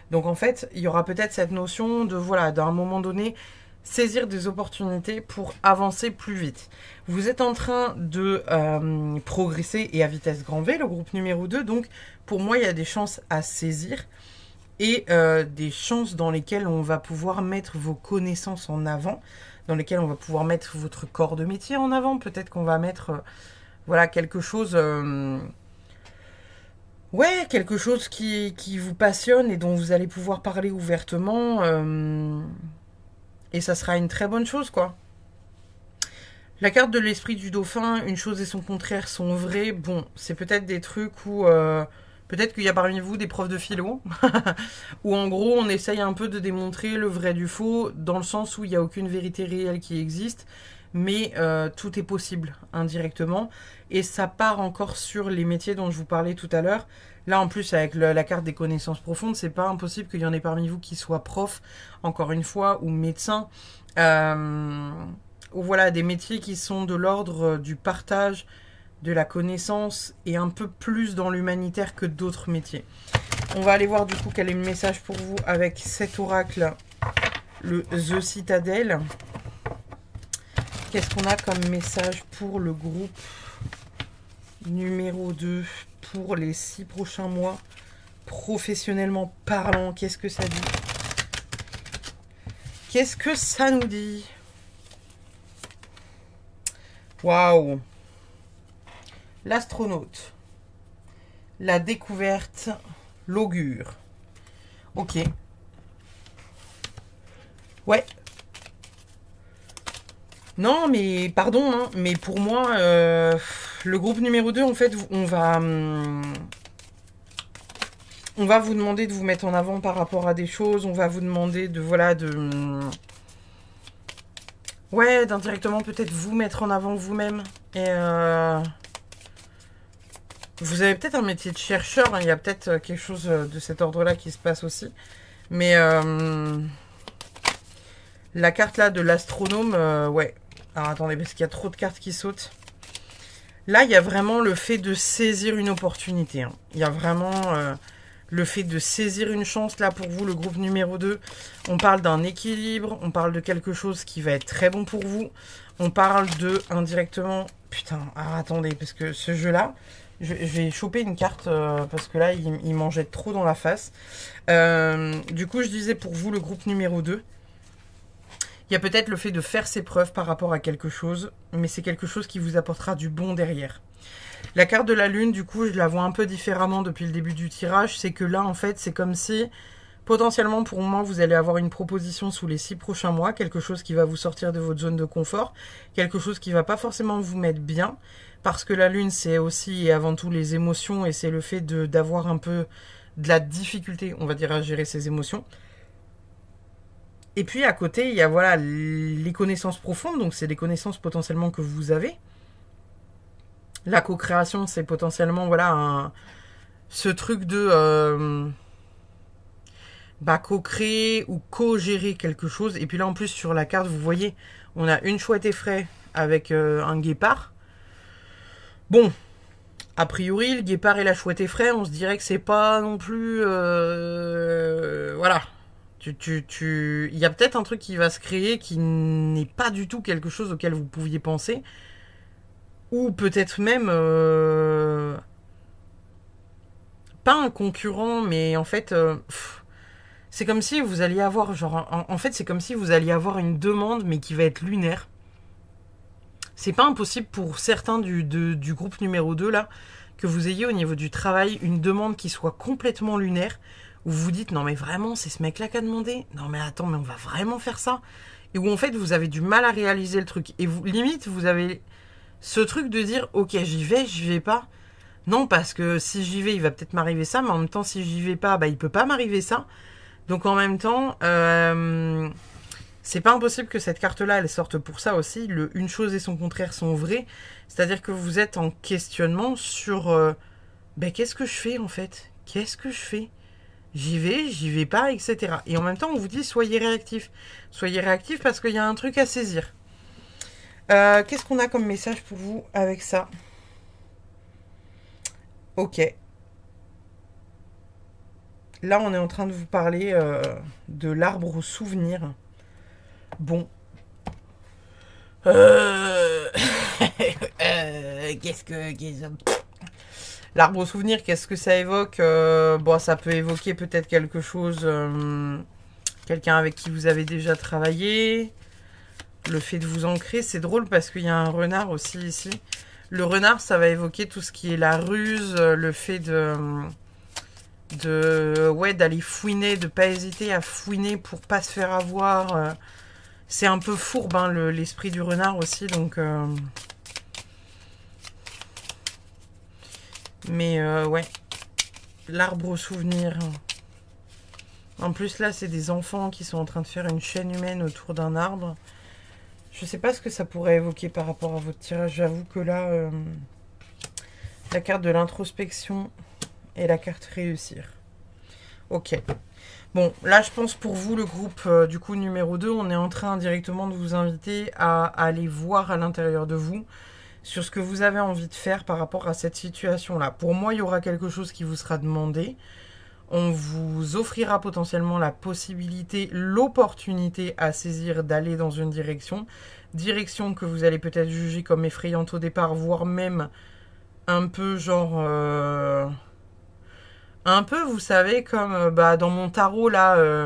Donc en fait, il y aura peut-être cette notion de, voilà, d'un moment donné, saisir des opportunités pour avancer plus vite. Vous êtes en train de progresser et à vitesse grand V, le groupe numéro 2, donc pour moi, il y a des chances à saisir et des chances dans lesquelles on va pouvoir mettre vos connaissances en avant, dans lesquelles on va pouvoir mettre votre corps de métier en avant, peut-être qu'on va mettre... voilà, quelque chose quelque chose qui vous passionne et dont vous allez pouvoir parler ouvertement. Et ça sera une très bonne chose, quoi. La carte de l'esprit du dauphin, une chose et son contraire sont vraies. Bon, c'est peut-être des trucs où... peut-être qu'il y a parmi vous des profs de philo, où en gros, on essaye un peu de démontrer le vrai du faux, dans le sens où il n'y a aucune vérité réelle qui existe. Mais tout est possible indirectement et ça part encore sur les métiers dont je vous parlais tout à l'heure. Là en plus avec la carte des connaissances profondes, c'est pas impossible qu'il y en ait parmi vous qui soient profs, encore une fois, ou médecins, ou voilà, des métiers qui sont de l'ordre du partage, de la connaissance et un peu plus dans l'humanitaire que d'autres métiers. On va aller voir du coup quel est le message pour vous avec cet oracle, le The Citadel. Qu'est-ce qu'on a comme message pour le groupe numéro 2 pour les 6 prochains mois, professionnellement parlant? Qu'est-ce que ça dit? Qu'est-ce que ça nous dit? Waouh! L'astronaute, la découverte, l'augure. Ok. Ouais. Non, mais pardon, hein, mais pour moi, le groupe numéro 2, en fait, on va vous demander de vous mettre en avant par rapport à des choses. On va vous demander de, voilà, ouais, d'indirectement peut-être vous mettre en avant vous-même. Et vous avez peut-être un métier de chercheur, hein, il y a peut-être quelque chose de cet ordre-là qui se passe aussi. Mais la carte là de l'astronome, ouais. Alors attendez, parce qu'il y a trop de cartes qui sautent. Là, il y a vraiment le fait de saisir une opportunité. Hein. Il y a vraiment le fait de saisir une chance. Là, pour vous, le groupe numéro 2, on parle d'un équilibre. On parle de quelque chose qui va être très bon pour vous. On parle de, indirectement... Putain, alors attendez, parce que ce jeu-là, je vais choper une carte, parce que là, il m'en jette trop dans la face. Du coup, je disais pour vous, le groupe numéro 2, il y a peut-être le fait de faire ses preuves par rapport à quelque chose, mais c'est quelque chose qui vous apportera du bon derrière. La carte de la lune, du coup, je la vois un peu différemment depuis le début du tirage. C'est que là, en fait, c'est comme si, potentiellement, pour moi, vous allez avoir une proposition sous les 6 prochains mois, quelque chose qui va vous sortir de votre zone de confort, quelque chose qui va pas forcément vous mettre bien, parce que la lune, c'est aussi et avant tout les émotions, et c'est le fait d'avoir un peu de la difficulté, on va dire, à gérer ses émotions. Et puis à côté, il y a voilà les connaissances profondes, donc c'est des connaissances potentiellement que vous avez. La co-création, c'est potentiellement voilà ce truc de co-créer ou co-gérer quelque chose. Et puis là en plus sur la carte, vous voyez, on a une chouette effraie avec un guépard. Bon, a priori, le guépard et la chouette effraie, on se dirait que c'est pas non plus voilà. Il y a peut-être un truc qui va se créer qui n'est pas du tout quelque chose auquel vous pouviez penser. Ou peut-être même... pas un concurrent, mais en fait... c'est comme si vous alliez avoir... en fait, c'est comme si vous alliez avoir une demande, mais qui va être lunaire. C'est pas impossible pour certains du groupe numéro 2, là, que vous ayez au niveau du travail une demande qui soit complètement lunaire, où vous vous dites, non mais vraiment, c'est ce mec-là qui a demandé? Non mais attends, mais on va vraiment faire ça? Et où en fait, vous avez du mal à réaliser le truc. Et vous, limite, vous avez ce truc de dire, ok, j'y vais pas. Non, parce que si j'y vais, il va peut-être m'arriver ça, mais en même temps, si j'y vais pas, bah, il peut pas m'arriver ça. Donc en même temps, c'est pas impossible que cette carte-là, elle sorte pour ça aussi. Une chose et son contraire sont vrais. C'est-à-dire que vous êtes en questionnement sur ben, qu'est-ce que je fais en fait? Qu'est-ce que je fais? J'y vais pas, etc. Et en même temps, on vous dit soyez réactif. Soyez réactif parce qu'il y a un truc à saisir. Qu'est-ce qu'on a comme message pour vous avec ça? Ok. Là, on est en train de vous parler de l'arbre au souvenir. Bon. Qu'est-ce que... L'arbre au souvenir, qu'est-ce que ça évoque? Bon, ça peut évoquer peut-être quelque chose... quelqu'un avec qui vous avez déjà travaillé. Le fait de vous ancrer, c'est drôle parce qu'il y a un renard aussi ici. Le renard, ça va évoquer tout ce qui est la ruse, le fait d'aller fouiner, de pas hésiter à fouiner pour pas se faire avoir. C'est un peu fourbe, hein, l'esprit du renard aussi, donc... Mais ouais, l'arbre au souvenir. En plus là, c'est des enfants qui sont en train de faire une chaîne humaine autour d'un arbre. Je sais pas ce que ça pourrait évoquer par rapport à votre tirage. J'avoue que là, la carte de l'introspection et la carte réussir. Ok. Bon, là, je pense pour vous, le groupe du coup numéro 2, on est en train directement de vous inviter à aller voir à l'intérieur de vous sur ce que vous avez envie de faire par rapport à cette situation-là. Pour moi, il y aura quelque chose qui vous sera demandé. On vous offrira potentiellement la possibilité, l'opportunité à saisir d'aller dans une direction. Direction que vous allez peut-être juger comme effrayante au départ, voire même un peu genre... un peu, vous savez, comme dans mon tarot, là,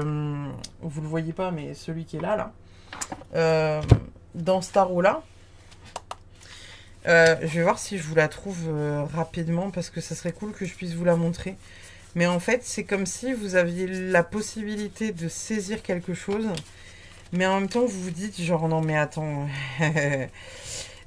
vous le voyez pas, mais celui qui est là, dans ce tarot-là, je vais voir si je vous la trouve rapidement, parce que ça serait cool que je puisse vous la montrer. Mais en fait, c'est comme si vous aviez la possibilité de saisir quelque chose, mais en même temps, vous vous dites, genre, non, mais attends,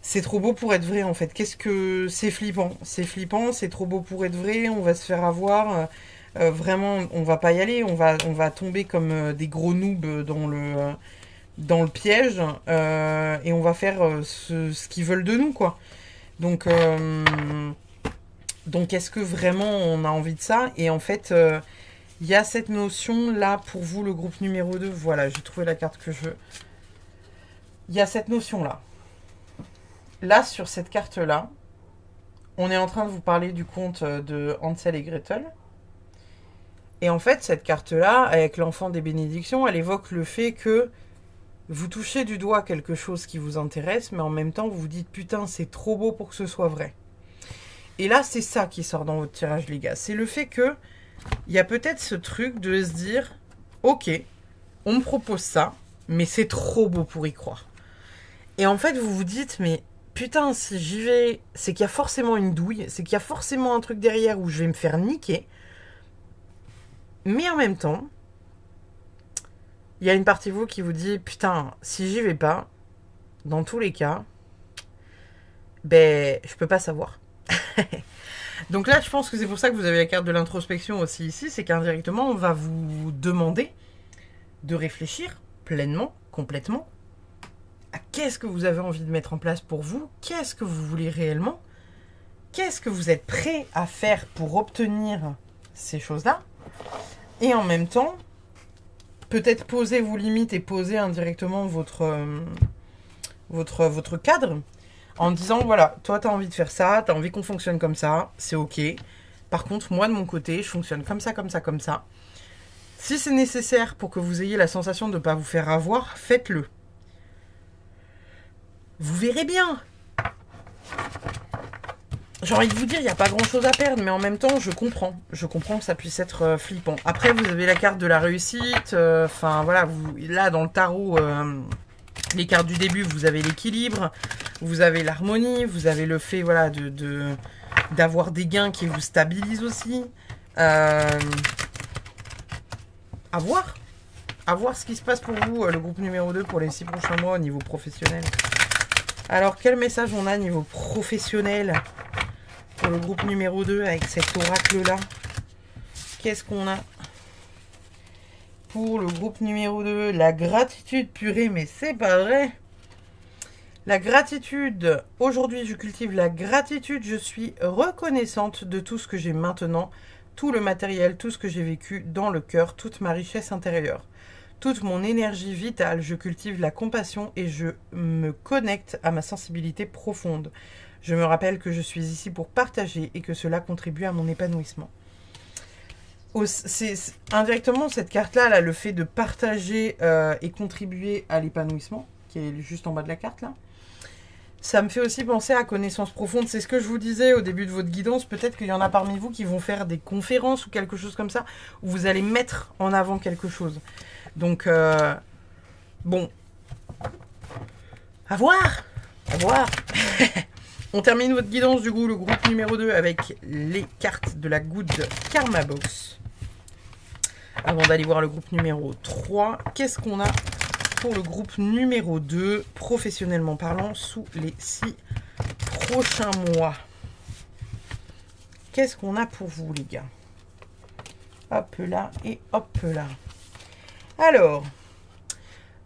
c'est trop beau pour être vrai, en fait. Qu'est-ce que... C'est flippant, c'est trop beau pour être vrai, on va se faire avoir, vraiment, on va pas y aller, on va tomber comme des gros noobs dans le piège, et on va faire ce qu'ils veulent de nous, quoi. Donc, est-ce que vraiment on a envie de ça? Et en fait, il y a cette notion-là, pour vous, le groupe numéro 2. Voilà, j'ai trouvé la carte que je veux. Il y a cette notion-là. Là, sur cette carte-là, on est en train de vous parler du conte de Hansel et Gretel. Et en fait, cette carte-là, avec l'enfant des bénédictions, elle évoque le fait que vous touchez du doigt quelque chose qui vous intéresse, mais en même temps, vous vous dites, putain, c'est trop beau pour que ce soit vrai. Et là, c'est ça qui sort dans votre tirage, les gars. C'est le fait que il y a peut-être ce truc de se dire, ok, on me propose ça, mais c'est trop beau pour y croire. Et en fait, vous vous dites, mais putain, si j'y vais, c'est qu'il y a forcément une douille, c'est qu'il y a forcément un truc derrière où je vais me faire niquer. Mais en même temps, il y a une partie de vous qui vous dit, putain, si j'y vais pas, dans tous les cas, ben, je peux pas savoir. Donc là, je pense que c'est pour ça que vous avez la carte de l'introspection aussi ici, c'est qu'indirectement, on va vous demander de réfléchir pleinement, complètement, à qu'est-ce que vous avez envie de mettre en place pour vous, qu'est-ce que vous voulez réellement, qu'est-ce que vous êtes prêt à faire pour obtenir ces choses-là, et en même temps, peut-être poser vos limites et poser indirectement votre cadre, en disant, voilà, toi, tu as envie de faire ça, tu as envie qu'on fonctionne comme ça, c'est ok. Par contre, moi, de mon côté, je fonctionne comme ça, comme ça, comme ça. Si c'est nécessaire pour que vous ayez la sensation de ne pas vous faire avoir, faites-le. Vous verrez bien. J'ai envie de vous dire, il n'y a pas grand-chose à perdre, mais en même temps, je comprends. Je comprends que ça puisse être flippant. Après, vous avez la carte de la réussite. Enfin, voilà, là, dans le tarot... les cartes du début, vous avez l'équilibre, vous avez l'harmonie, vous avez le fait, voilà, d'avoir des gains qui vous stabilisent aussi. À voir ce qui se passe pour vous, le groupe numéro 2 pour les 6 prochains mois au niveau professionnel. Alors, quel message on a au niveau professionnel? pour le groupe numéro 2 avec cet oracle-là. Qu'est-ce qu'on a pour le groupe numéro 2? La gratitude, purée, mais c'est pas vrai. La gratitude. Aujourd'hui, je cultive la gratitude. Je suis reconnaissante de tout ce que j'ai maintenant, tout le matériel, tout ce que j'ai vécu dans le cœur, toute ma richesse intérieure, toute mon énergie vitale. Je cultive la compassion et je me connecte à ma sensibilité profonde. Je me rappelle que je suis ici pour partager et que cela contribue à mon épanouissement. Indirectement, cette carte-là, là, le fait de partager et contribuer à l'épanouissement, qui est juste en bas de la carte, là, ça me fait aussi penser à connaissance profonde. C'est ce que je vous disais au début de votre guidance. Peut-être qu'il y en a parmi vous qui vont faire des conférences ou quelque chose comme ça, où vous allez mettre en avant quelque chose. Donc, bon, à voir, à voir. On termine votre guidance, du coup, le groupe numéro 2 avec les cartes de la Good Karma Box. Avant d'aller voir le groupe numéro 3, qu'est-ce qu'on a pour le groupe numéro 2, professionnellement parlant, sous les 6 prochains mois? Qu'est-ce qu'on a pour vous, les gars? Hop là et hop là. Alors,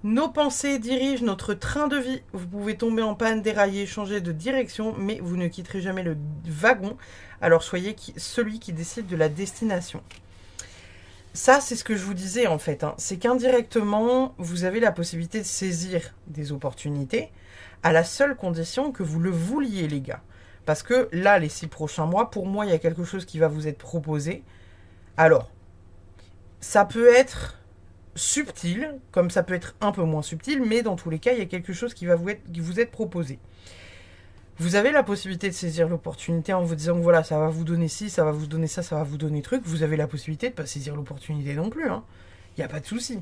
nos pensées dirigent notre train de vie. Vous pouvez tomber en panne, dérailler, changer de direction, mais vous ne quitterez jamais le wagon. Alors soyez celui qui décide de la destination. Ça, c'est ce que je vous disais en fait. C'est qu'indirectement, vous avez la possibilité de saisir des opportunités à la seule condition que vous le vouliez, les gars. Parce que là, les 6 prochains mois, pour moi, il y a quelque chose qui va vous être proposé. Alors, ça peut être subtil, comme ça peut être un peu moins subtil, mais dans tous les cas, il y a quelque chose qui va vous être proposé. Vous avez la possibilité de saisir l'opportunité en vous disant que voilà, ça va vous donner ci, ça va vous donner ça, ça va vous donner truc. Vous avez la possibilité de ne pas saisir l'opportunité non plus. Il n'y a pas de souci.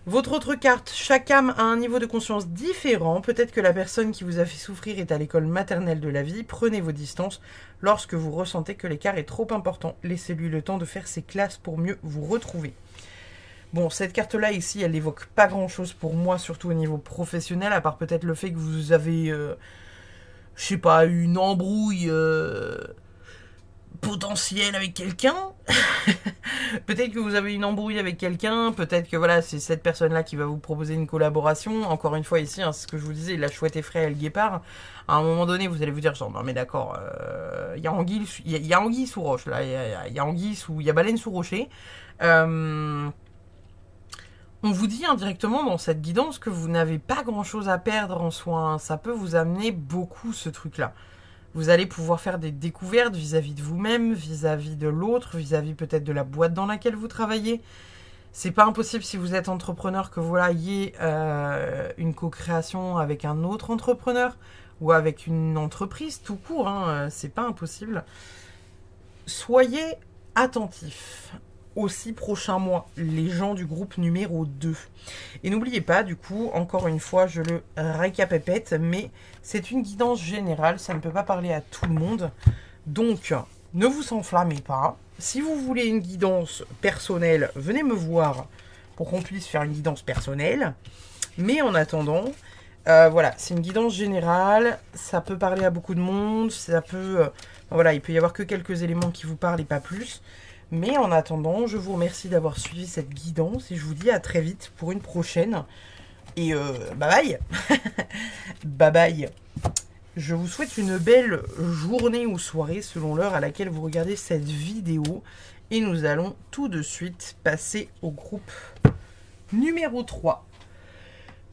Votre autre carte, chaque âme a un niveau de conscience différent. Peut-être que la personne qui vous a fait souffrir est à l'école maternelle de la vie. Prenez vos distances lorsque vous ressentez que l'écart est trop important. Laissez-lui le temps de faire ses classes pour mieux vous retrouver. Bon, cette carte-là, ici, elle n'évoque pas grand-chose pour moi, surtout au niveau professionnel, à part peut-être le fait que vous avez... je sais pas, une embrouille potentielle avec quelqu'un. Peut-être que vous avez une embrouille avec quelqu'un, peut-être que voilà, c'est cette personne-là qui va vous proposer une collaboration. Encore une fois ici, c'est ce que je vous disais, la chouette effraie et le guépard. À un moment donné, vous allez vous dire genre, non mais d'accord, il y a anguille sous roche, là, il y a baleine sous rocher. On vous dit indirectement dans cette guidance que vous n'avez pas grand-chose à perdre en soi. Ça peut vous amener beaucoup, ce truc-là. Vous allez pouvoir faire des découvertes vis-à-vis de vous-même, vis-à-vis de l'autre, vis-à-vis peut-être de la boîte dans laquelle vous travaillez. C'est pas impossible si vous êtes entrepreneur que vous ayez une co-création avec un autre entrepreneur ou avec une entreprise tout court. C'est pas impossible. Soyez attentifs aux 6 prochains mois, les gens du groupe numéro 2. Et n'oubliez pas, du coup, encore une fois, je le récapépète, mais c'est une guidance générale, ça ne peut pas parler à tout le monde. Donc, ne vous enflammez pas. Si vous voulez une guidance personnelle, venez me voir pour qu'on puisse faire une guidance personnelle. Mais en attendant, voilà, c'est une guidance générale, ça peut parler à beaucoup de monde, ça peut... voilà, il peut y avoir que quelques éléments qui vous parlent et pas plus. Mais en attendant, je vous remercie d'avoir suivi cette guidance et je vous dis à très vite pour une prochaine. Et bye bye. Bye bye. Je vous souhaite une belle journée ou soirée selon l'heure à laquelle vous regardez cette vidéo. Et nous allons tout de suite passer au groupe numéro 3.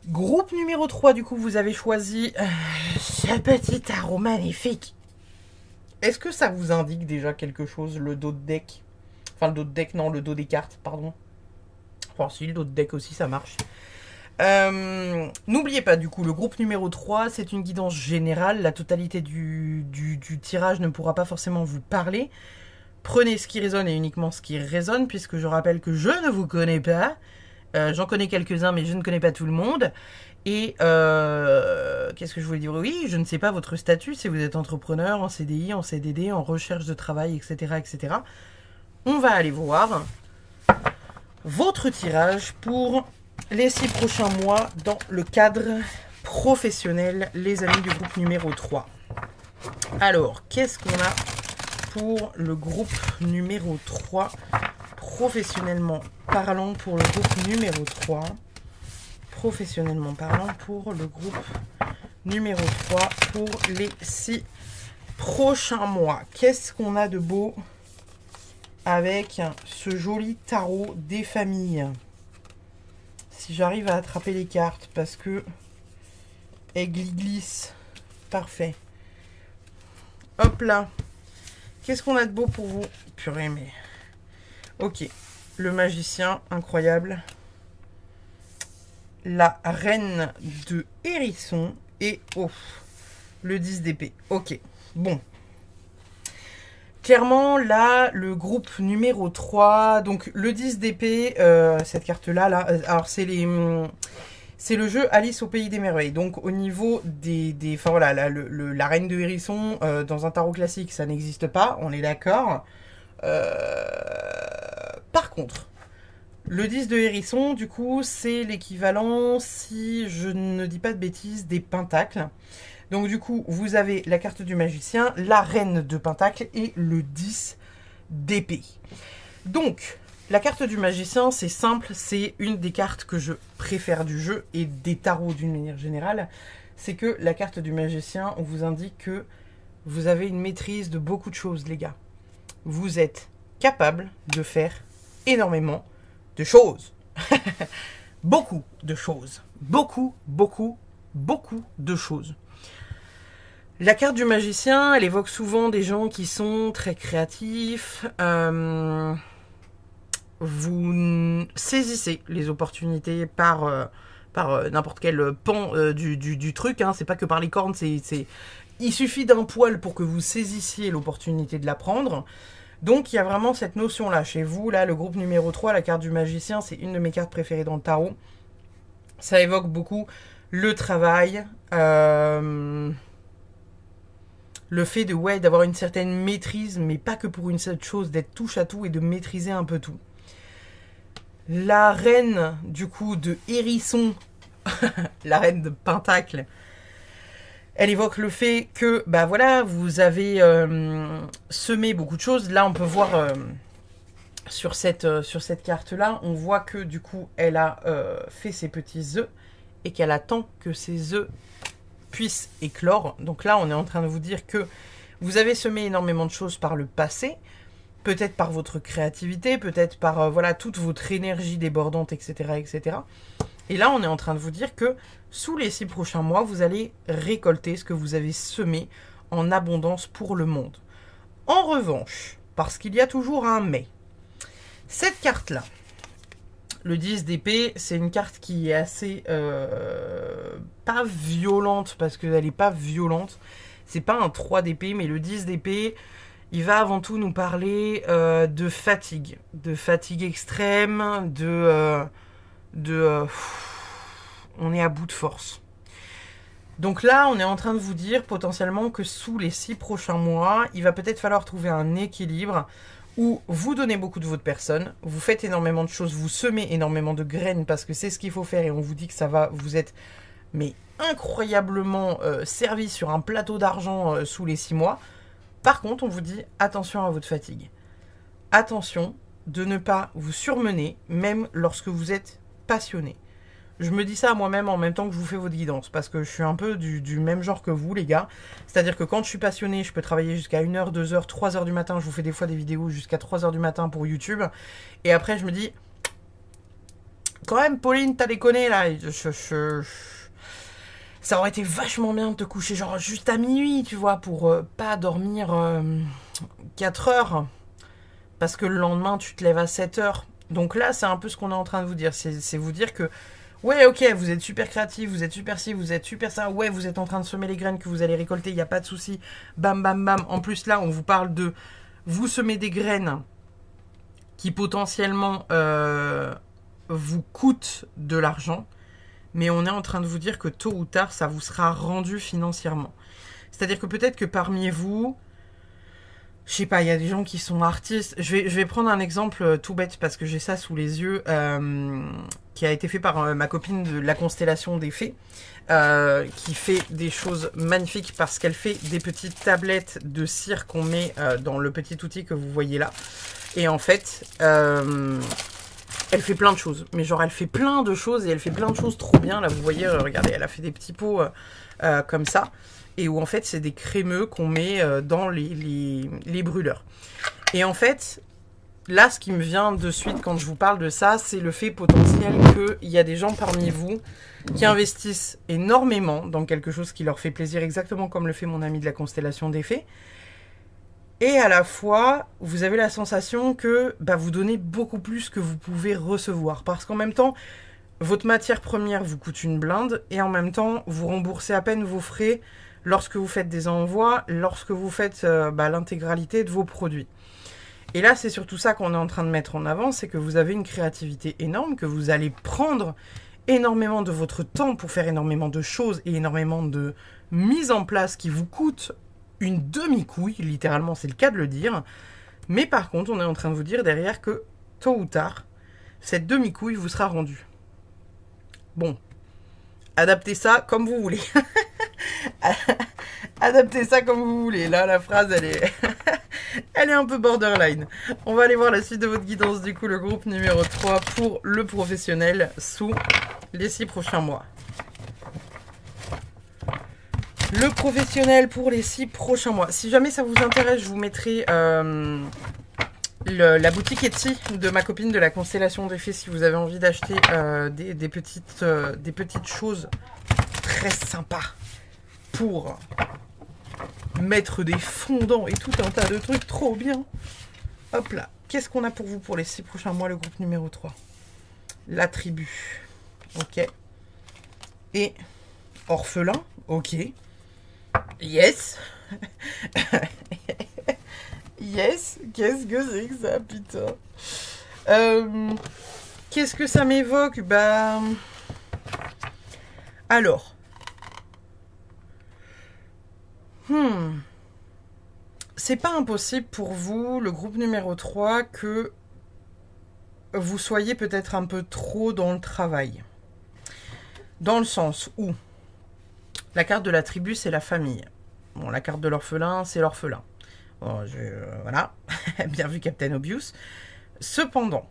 Groupe numéro 3, du coup, vous avez choisi ce petit tarot magnifique. Est-ce que ça vous indique déjà quelque chose, le dos de deck? Enfin, le dos de deck, non, le dos des cartes, pardon. Enfin, si, le dos de deck aussi, ça marche. N'oubliez pas, du coup, le groupe numéro 3, c'est une guidance générale. La totalité du tirage ne pourra pas forcément vous parler. Prenez ce qui résonne et uniquement ce qui résonne, puisque je rappelle que je ne vous connais pas. J'en connais quelques-uns, mais je ne connais pas tout le monde. Et qu'est-ce que je voulais dire? Oui, je ne sais pas votre statut, si vous êtes entrepreneur, en CDI, en CDD, en recherche de travail, etc., etc. On va aller voir votre tirage pour les 6 prochains mois dans le cadre professionnel, les amis du groupe numéro 3. Alors, qu'est-ce qu'on a pour le groupe numéro 3? Professionnellement parlant, pour le groupe numéro 3. Professionnellement parlant, pour le groupe numéro 3, pour les 6 prochains mois. Qu'est-ce qu'on a de beau avec ce joli tarot des familles? Si j'arrive à attraper les cartes, parce que elles glissent. Parfait. Hop là. Qu'est-ce qu'on a de beau pour vous? Purée, mais... Ok. Le magicien, incroyable. La reine de hérisson. Et, oh, le 10 d'épée. Ok. Bon. Clairement, là, le groupe numéro 3, donc le 10 d'épée, cette carte-là, là, alors c'est le jeu Alice au Pays des Merveilles. Donc au niveau enfin voilà, la reine de hérisson, dans un tarot classique, ça n'existe pas, on est d'accord. Par contre, le 10 de hérisson, du coup, c'est l'équivalent, si je ne dis pas de bêtises, des pentacles. Donc du coup, vous avez la carte du magicien, la reine de pentacle et le 10 d'épée. Donc, la carte du magicien, c'est simple, c'est une des cartes que je préfère du jeu et des tarots d'une manière générale. C'est que la carte du magicien, on vous indique que vous avez une maîtrise de beaucoup de choses, les gars. Vous êtes capable de faire énormément de choses. Beaucoup de choses. Beaucoup, beaucoup, beaucoup de choses. La carte du magicien, elle évoque souvent des gens qui sont très créatifs. Vous saisissez les opportunités par n'importe quel pan du truc. Hein. C'est pas que par les cornes. Il suffit d'un poil pour que vous saisissiez l'opportunité de la prendre. Donc, il y a vraiment cette notion-là. Chez vous, là, le groupe numéro 3, la carte du magicien, c'est une de mes cartes préférées dans le tarot. Ça évoque beaucoup le travail, le fait d'avoir une certaine maîtrise, mais pas que pour une seule chose, d'être touche à tout et de maîtriser un peu tout. La reine, du coup, de hérisson, la reine de pentacle, elle évoque le fait que, bah voilà, vous avez semé beaucoup de choses. Là, on peut voir sur cette carte-là, on voit que, du coup, elle a fait ses petits œufs et qu'elle attend que ces œufs puisse éclore. Donc là, on est en train de vous dire que vous avez semé énormément de choses par le passé, peut-être par votre créativité, peut-être par voilà toute votre énergie débordante, etc., etc. Et là, on est en train de vous dire que sous les 6 prochains mois, vous allez récolter ce que vous avez semé en abondance pour le monde. En revanche, parce qu'il y a toujours un mais, cette carte-là, le 10 d'épée, c'est une carte qui est assez... pas violente, parce qu'elle n'est pas violente. C'est pas un 3 d'épée, mais le 10 d'épée, il va avant tout nous parler de fatigue. De fatigue extrême, on est à bout de force. Donc là, on est en train de vous dire potentiellement que sous les 6 prochains mois, il va peut-être falloir trouver un équilibre où vous donnez beaucoup de votre personne, vous faites énormément de choses, vous semez énormément de graines parce que c'est ce qu'il faut faire et on vous dit que ça va, vous êtes mais incroyablement servi sur un plateau d'argent sous les 6 mois. Par contre, on vous dit attention à votre fatigue. Attention de ne pas vous surmener, même lorsque vous êtes passionné. Je me dis ça à moi-même en même temps que je vous fais votre guidance, parce que je suis un peu du même genre que vous, les gars. C'est-à-dire que quand je suis passionné, je peux travailler jusqu'à 1h, 2h, 3h du matin. Je vous fais des fois des vidéos jusqu'à 3h du matin pour YouTube. Et après, je me dis, quand même, Pauline, t'as déconné, là. Ça aurait été vachement bien de te coucher genre juste à minuit, tu vois, pour pas dormir 4 heures. Parce que le lendemain, tu te lèves à 7 heures. Donc là, c'est un peu ce qu'on est en train de vous dire. C'est vous dire que ouais, ok, vous êtes super créatif, vous êtes super ci, vous êtes super ça. Ouais, vous êtes en train de semer les graines que vous allez récolter, il n'y a pas de souci. Bam, bam, bam. En plus, là, on vous parle de vous semer des graines qui potentiellement vous coûtent de l'argent. Mais on est en train de vous dire que tôt ou tard, ça vous sera rendu financièrement. C'est-à-dire que peut-être que parmi vous, je sais pas, il y a des gens qui sont artistes. Je vais prendre un exemple tout bête parce que j'ai ça sous les yeux. qui a été fait par ma copine de la constellation des fées, qui fait des choses magnifiques parce qu'elle fait des petites tablettes de cire qu'on met dans le petit outil que vous voyez là. Et en fait, elle fait plein de choses. Mais genre, elle fait plein de choses et elle fait plein de choses trop bien. Là, vous voyez, regardez, elle a fait des petits pots comme ça. Et où en fait, c'est des crémeux qu'on met dans les brûleurs. Et en fait... Là, ce qui me vient de suite quand je vous parle de ça, c'est le fait potentiel qu'il y a des gens parmi vous qui investissent énormément dans quelque chose qui leur fait plaisir, exactement comme le fait mon ami de la constellation des fées. Et à la fois, vous avez la sensation que vous donnez beaucoup plus que vous pouvez recevoir. Parce qu'en même temps, votre matière première vous coûte une blinde et en même temps, vous remboursez à peine vos frais lorsque vous faites des envois, lorsque vous faites l'intégralité de vos produits. Et là, c'est surtout ça qu'on est en train de mettre en avant, c'est que vous avez une créativité énorme, que vous allez prendre énormément de votre temps pour faire énormément de choses et énormément de mise en place qui vous coûte une demi-couille, littéralement, c'est le cas de le dire. Mais par contre, on est en train de vous dire derrière que, tôt ou tard, cette demi-couille vous sera rendue. Bon, adaptez ça comme vous voulez. Adaptez ça comme vous voulez. Là, la phrase, elle est... elle est un peu borderline. On va aller voir la suite de votre guidance, du coup, le groupe numéro 3 pour le professionnel sous les 6 prochains mois. Le professionnel pour les 6 prochains mois. Si jamais ça vous intéresse, je vous mettrai la boutique Etsy de ma copine de la constellation des fées si vous avez envie d'acheter des petites choses très sympas pour mettre des fondants et tout un tas de trucs trop bien. Hop là. Qu'est-ce qu'on a pour vous pour les 6 prochains mois, le groupe numéro 3? La tribu. Ok. Et orphelin. Ok. Yes. Yes. Qu'est-ce que c'est que ça, putain? Qu'est-ce que ça m'évoque? Alors. C'est pas impossible pour vous, le groupe numéro 3, que vous soyez peut-être un peu trop dans le travail. Dans le sens où la carte de la tribu, c'est la famille. Bon, la carte de l'orphelin, c'est l'orphelin. Bon, voilà, bien vu Captain Obvious. Cependant,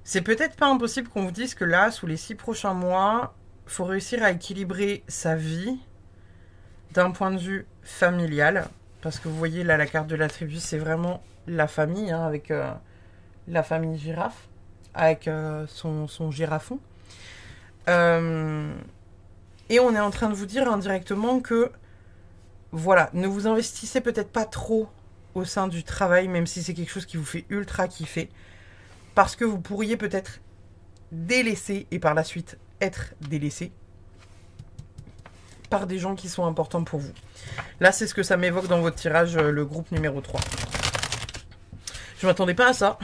c'est peut-être pas impossible qu'on vous dise que là, sous les 6 prochains mois, il faut réussir à équilibrer sa vie d'un point de vue familial. Parce que vous voyez, là, la carte de la tribu, c'est vraiment la famille, hein, avec la famille girafe, avec son girafon. Et on est en train de vous dire indirectement que, voilà, ne vous investissez peut-être pas trop au sein du travail, même si c'est quelque chose qui vous fait ultra kiffer, parce que vous pourriez peut-être délaisser et par la suite être délaissé par des gens qui sont importants pour vous. Là, c'est ce que ça m'évoque dans votre tirage, le groupe numéro 3. Je m'attendais pas à ça.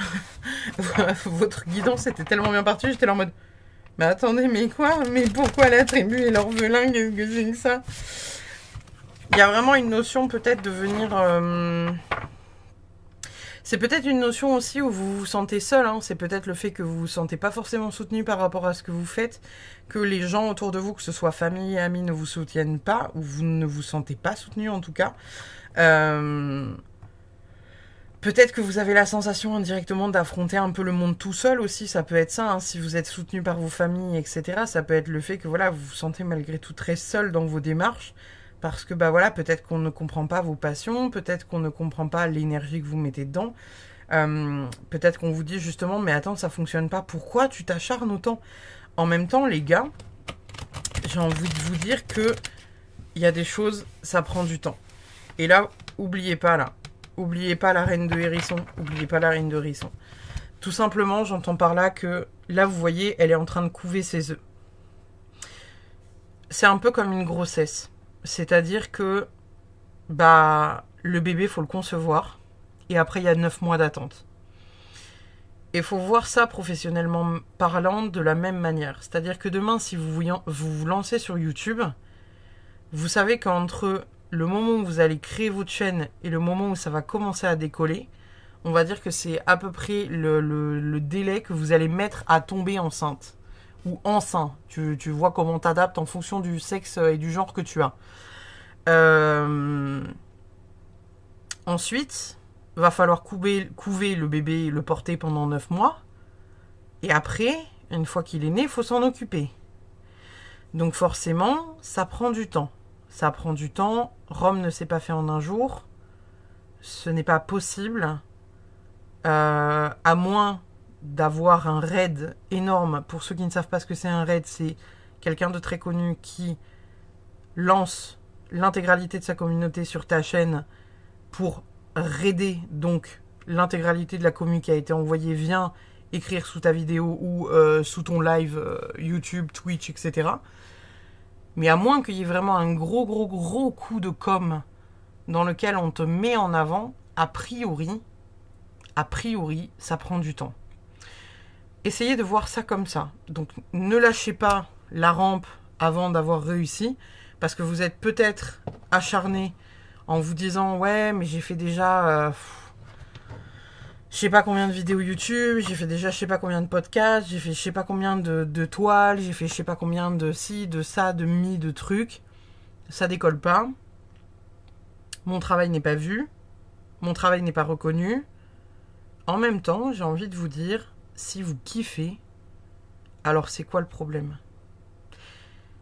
Votre guidance était tellement bien partie, j'étais là en mode... Mais attendez, mais quoi? Mais pourquoi la tribu et l'orphelin? Qu'est-ce que c'est que ça? Il y a vraiment une notion peut-être de venir... C'est peut-être une notion aussi où vous vous sentez seul. Hein. C'est peut-être le fait que vous vous sentez pas forcément soutenu par rapport à ce que vous faites, que les gens autour de vous, que ce soit famille et amis, ne vous soutiennent pas, ou vous ne vous sentez pas soutenu en tout cas. Peut-être que vous avez la sensation indirectement d'affronter un peu le monde tout seul aussi. Ça peut être ça, hein. Si vous êtes soutenu par vos familles, etc. Ça peut être le fait que voilà, vous vous sentez malgré tout très seul dans vos démarches. Parce que voilà, peut-être qu'on ne comprend pas vos passions, peut-être qu'on ne comprend pas l'énergie que vous mettez dedans. Peut-être qu'on vous dit justement, mais attends, ça fonctionne pas. Pourquoi tu t'acharnes autant? En même temps, les gars, j'ai envie de vous dire que il y a des choses, ça prend du temps. Et là, oubliez pas la reine de hérisson. Oubliez pas la reine de hérisson. Tout simplement, j'entends par là que là, vous voyez, elle est en train de couver ses œufs. C'est un peu comme une grossesse. C'est-à-dire que le bébé, faut le concevoir. Et après, il y a 9 mois d'attente. Et il faut voir ça professionnellement parlant de la même manière. C'est-à-dire que demain, si vous vous lancez sur YouTube, vous savez qu'entre le moment où vous allez créer votre chaîne et le moment où ça va commencer à décoller, on va dire que c'est à peu près le délai que vous allez mettre à tomber enceinte. ou enceint. Tu vois comment t'adaptes en fonction du sexe et du genre que tu as. Ensuite, va falloir couver le bébé, le porter pendant 9 mois. Et après, une fois qu'il est né, il faut s'en occuper. Donc forcément, ça prend du temps. Ça prend du temps. Rome ne s'est pas fait en un jour. Ce n'est pas possible. À moins d'avoir un raid énorme. Pour ceux qui ne savent pas ce que c'est un raid, c'est quelqu'un de très connu qui lance l'intégralité de sa communauté sur ta chaîne pour raider donc l'intégralité de la commu qui a été envoyée vient écrire sous ta vidéo ou sous ton live YouTube, Twitch, etc. Mais à moins qu'il y ait vraiment un gros coup de com' dans lequel on te met en avant, a priori, ça prend du temps. Essayez de voir ça comme ça. Donc ne lâchez pas la rampe avant d'avoir réussi, parce que vous êtes peut-être acharné en vous disant « Ouais, mais j'ai fait déjà je sais pas combien de vidéos YouTube, j'ai fait déjà je sais pas combien de podcasts, j'ai fait je sais pas combien de toiles, j'ai fait je sais pas combien de ci, de ça, de trucs. Ça décolle pas. Mon travail n'est pas vu. Mon travail n'est pas reconnu. En même temps, j'ai envie de vous dire, si vous kiffez, alors c'est quoi le problème ?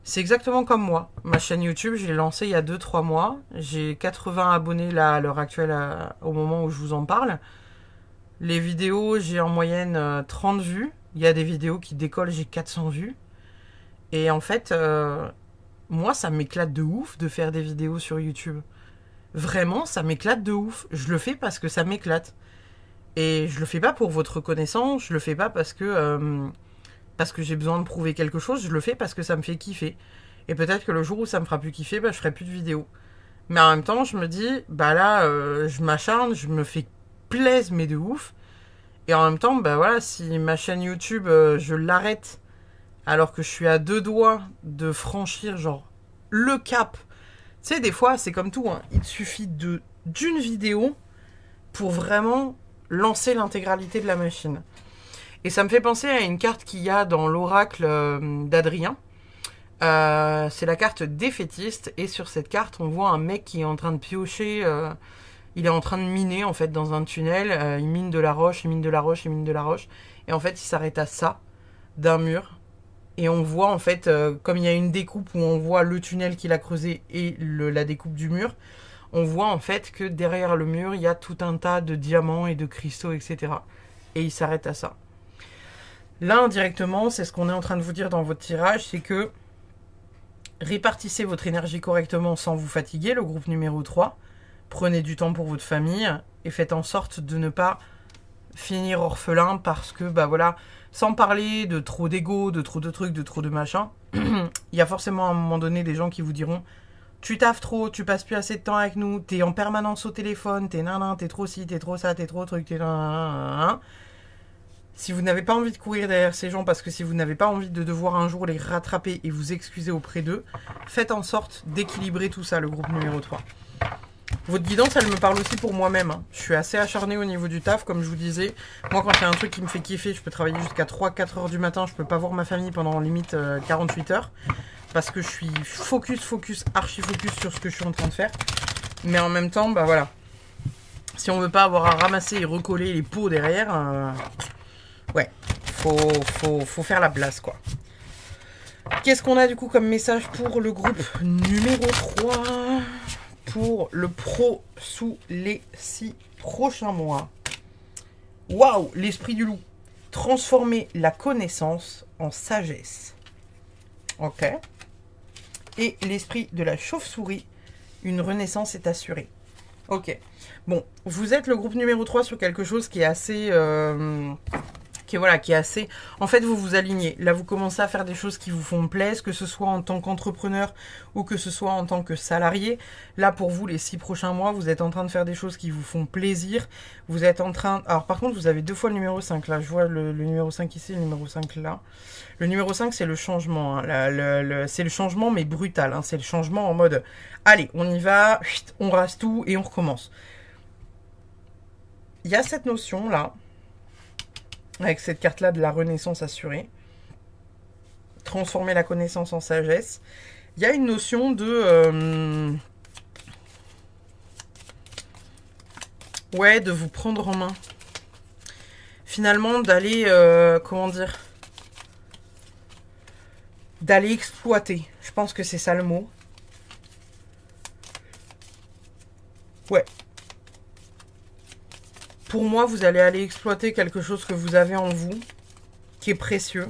C'est exactement comme moi. Ma chaîne YouTube, je l'ai lancée il y a 2-3 mois. J'ai 80 abonnés là à l'heure actuelle, au moment où je vous en parle. Les vidéos, j'ai en moyenne 30 vues. Il y a des vidéos qui décollent, j'ai 400 vues. Et en fait, moi, ça m'éclate de ouf de faire des vidéos sur YouTube. Vraiment, ça m'éclate de ouf. Je le fais parce que ça m'éclate. Et je le fais pas pour votre reconnaissance, je le fais pas parce que j'ai besoin de prouver quelque chose, je le fais parce que ça me fait kiffer. Et peut-être que le jour où ça me fera plus kiffer, je ferai plus de vidéos. Mais en même temps, je me dis, là, je m'acharne, je me fais plaisir, mais de ouf. Et en même temps, voilà, si ma chaîne YouTube, je l'arrête, alors que je suis à 2 doigts de franchir, genre, le cap. Tu sais, des fois, c'est comme tout, hein, il suffit d'une vidéo pour vraiment lancer l'intégralité de la machine. Et ça me fait penser à une carte qu'il y a dans l'oracle d'Adrien. C'est la carte défaitiste. Et sur cette carte, on voit un mec qui est en train de piocher. Il est en train de miner, en fait, dans un tunnel. Il mine de la roche, il mine de la roche, il mine de la roche. Et en fait, il s'arrête à ça, d'un mur. Et on voit, en fait, comme il y a une découpe où on voit le tunnel qu'il a creusé et la découpe du mur, on voit en fait que derrière le mur, il y a tout un tas de diamants et de cristaux, etc. Et il s'arrête à ça. Là, indirectement, c'est ce qu'on est en train de vous dire dans votre tirage, c'est que répartissez votre énergie correctement sans vous fatiguer, le groupe numéro 3. Prenez du temps pour votre famille et faites en sorte de ne pas finir orphelin parce que, voilà, sans parler de trop d'ego, de trop de trucs, de trop de machin, il y a forcément à un moment donné des gens qui vous diront tu taffes trop, tu passes plus assez de temps avec nous, t'es en permanence au téléphone, t'es t'es trop ci, t'es trop ça, t'es trop truc, t'es nan. Si vous n'avez pas envie de courir derrière ces gens, parce que si vous n'avez pas envie de devoir un jour les rattraper et vous excuser auprès d'eux, faites en sorte d'équilibrer tout ça, le groupe numéro 3. Votre guidance, elle me parle aussi pour moi-même. Hein. Je suis assez acharnée au niveau du taf, comme je vous disais. Moi, quand il y a un truc qui me fait kiffer, je peux travailler jusqu'à 3-4 heures du matin, je peux pas voir ma famille pendant limite 48 heures. Parce que je suis archi focus sur ce que je suis en train de faire. Mais en même temps, voilà. Si on veut pas avoir à ramasser et recoller les pots derrière, ouais, faut faire la place, quoi. Qu'est-ce qu'on a du coup comme message pour le groupe numéro 3 ? Pour le pro sous les 6 prochains mois. Waouh, l'esprit du loup. Transformer la connaissance en sagesse. Ok. Et l'esprit de la chauve-souris, une renaissance est assurée. Ok. Bon, vous êtes le groupe numéro 3 sur quelque chose qui est assez... qui est assez... En fait, vous vous alignez. Là, vous commencez à faire des choses qui vous font plaisir, que ce soit en tant qu'entrepreneur ou que ce soit en tant que salarié. Là, pour vous, les 6 prochains mois, vous êtes en train de faire des choses qui vous font plaisir. Vous êtes en train... Alors, par contre, vous avez 2 fois le numéro 5. Là, je vois le numéro 5 ici, le numéro 5 là. Le numéro 5, c'est le changement. Hein. C'est le changement, mais brutal. Hein. C'est le changement en mode, allez, on y va, on rase tout et on recommence. Il y a cette notion-là, avec cette carte-là de la renaissance assurée. transformer la connaissance en sagesse. Il y a une notion de... ouais, de vous prendre en main. Finalement, d'aller... comment dire? D'aller exploiter. Je pense que c'est ça le mot. Ouais. Pour moi, vous allez aller exploiter quelque chose que vous avez en vous, qui est précieux,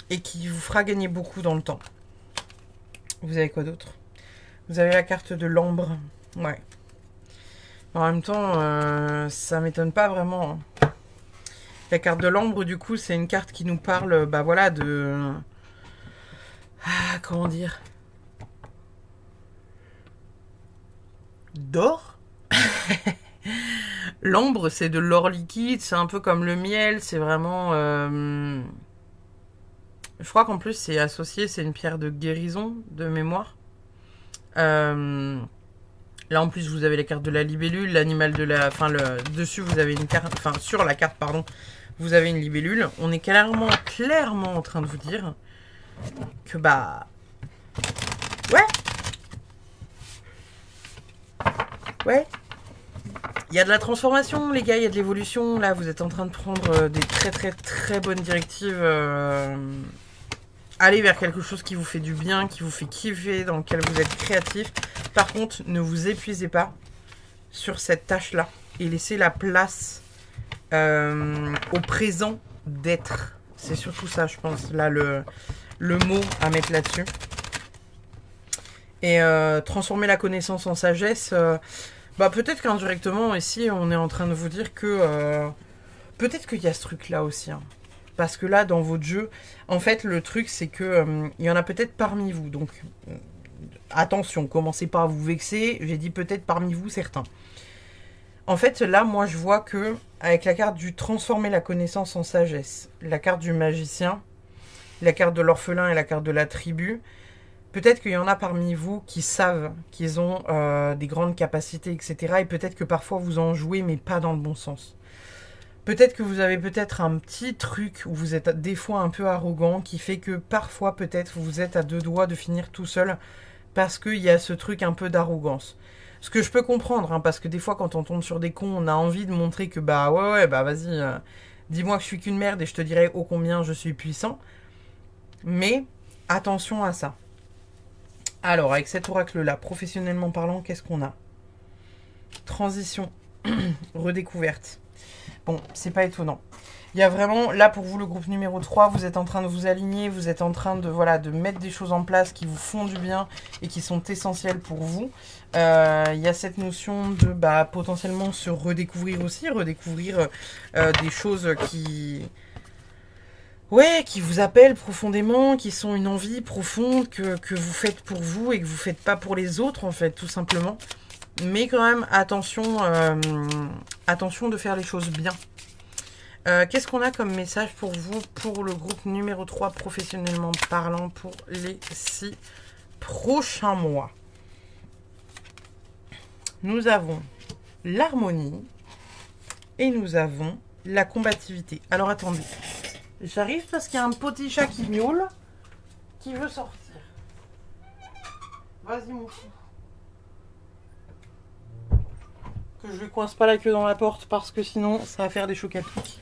et qui vous fera gagner beaucoup dans le temps. Vous avez quoi d'autre? Vous avez la carte de l'ambre. Ouais. En même temps, ça m'étonne pas vraiment. La carte de l'ambre, du coup, c'est une carte qui nous parle, bah voilà, de... Ah, comment dire? D'or. L'ambre, c'est de l'or liquide, c'est un peu comme le miel, c'est vraiment... Je crois qu'en plus, c'est associé, c'est une pierre de guérison, de mémoire. Là, en plus, vous avez la carte de la libellule, l'animal de la... Enfin, dessus, vous avez une carte... Enfin, sur la carte, pardon, vous avez une libellule. On est clairement en train de vous dire que, bah... Ouais. Ouais. Il y a de la transformation, les gars, il y a de l'évolution. Là, vous êtes en train de prendre des très bonnes directives. Allez vers quelque chose qui vous fait du bien, qui vous fait kiffer, dans lequel vous êtes créatif. Par contre, ne vous épuisez pas sur cette tâche-là et laissez la place au présent d'être. C'est surtout ça, je pense, là, le mot à mettre là-dessus. Et transformer la connaissance en sagesse... bah peut-être qu'indirectement ici on est en train de vous dire que peut-être qu'il y a ce truc là aussi. Hein. Parce que là dans votre jeu, en fait le truc c'est que il y en a peut-être parmi vous. Donc attention, commencez pas à vous vexer. J'ai dit peut-être parmi vous certains. En fait là moi je vois que avec la carte du transformer la connaissance en sagesse, la carte du magicien, la carte de l'orphelin et la carte de la tribu. Peut-être qu'il y en a parmi vous qui savent qu'ils ont des grandes capacités, etc. Et peut-être que parfois vous en jouez, mais pas dans le bon sens. Peut-être que vous avez peut-être un petit truc où vous êtes des fois un peu arrogant, qui fait que parfois peut-être vous êtes à deux doigts de finir tout seul, parce qu'il y a ce truc un peu d'arrogance. Ce que je peux comprendre, hein, parce que des fois quand on tombe sur des cons, on a envie de montrer que bah ouais, bah vas-y, dis-moi que je suis qu'une merde et je te dirai ô combien je suis puissant. Mais attention à ça. Alors, avec cet oracle-là, professionnellement parlant, qu'est-ce qu'on a? Transition, redécouverte. Bon, c'est pas étonnant. Il y a vraiment, là pour vous, le groupe numéro 3, vous êtes en train de vous aligner, vous êtes en train de, voilà, de mettre des choses en place qui vous font du bien et qui sont essentielles pour vous. Il y a cette notion de potentiellement se redécouvrir aussi, redécouvrir des choses qui... Ouais, qui vous appellent profondément, qui sont une envie profonde que vous faites pour vous et que vous faites pas pour les autres, en fait, tout simplement. Mais quand même, attention, attention de faire les choses bien. Qu'est-ce qu'on a comme message pour vous, pour le groupe numéro 3, professionnellement parlant, pour les 6 prochains mois? Nous avons l'harmonie et nous avons la combativité. Alors, attendez. J'arrive parce qu'il y a un petit chat qui miaule, qui veut sortir. Vas-y mon fou. Que je lui coince pas la queue dans la porte parce que sinon ça va faire des chocs à pic.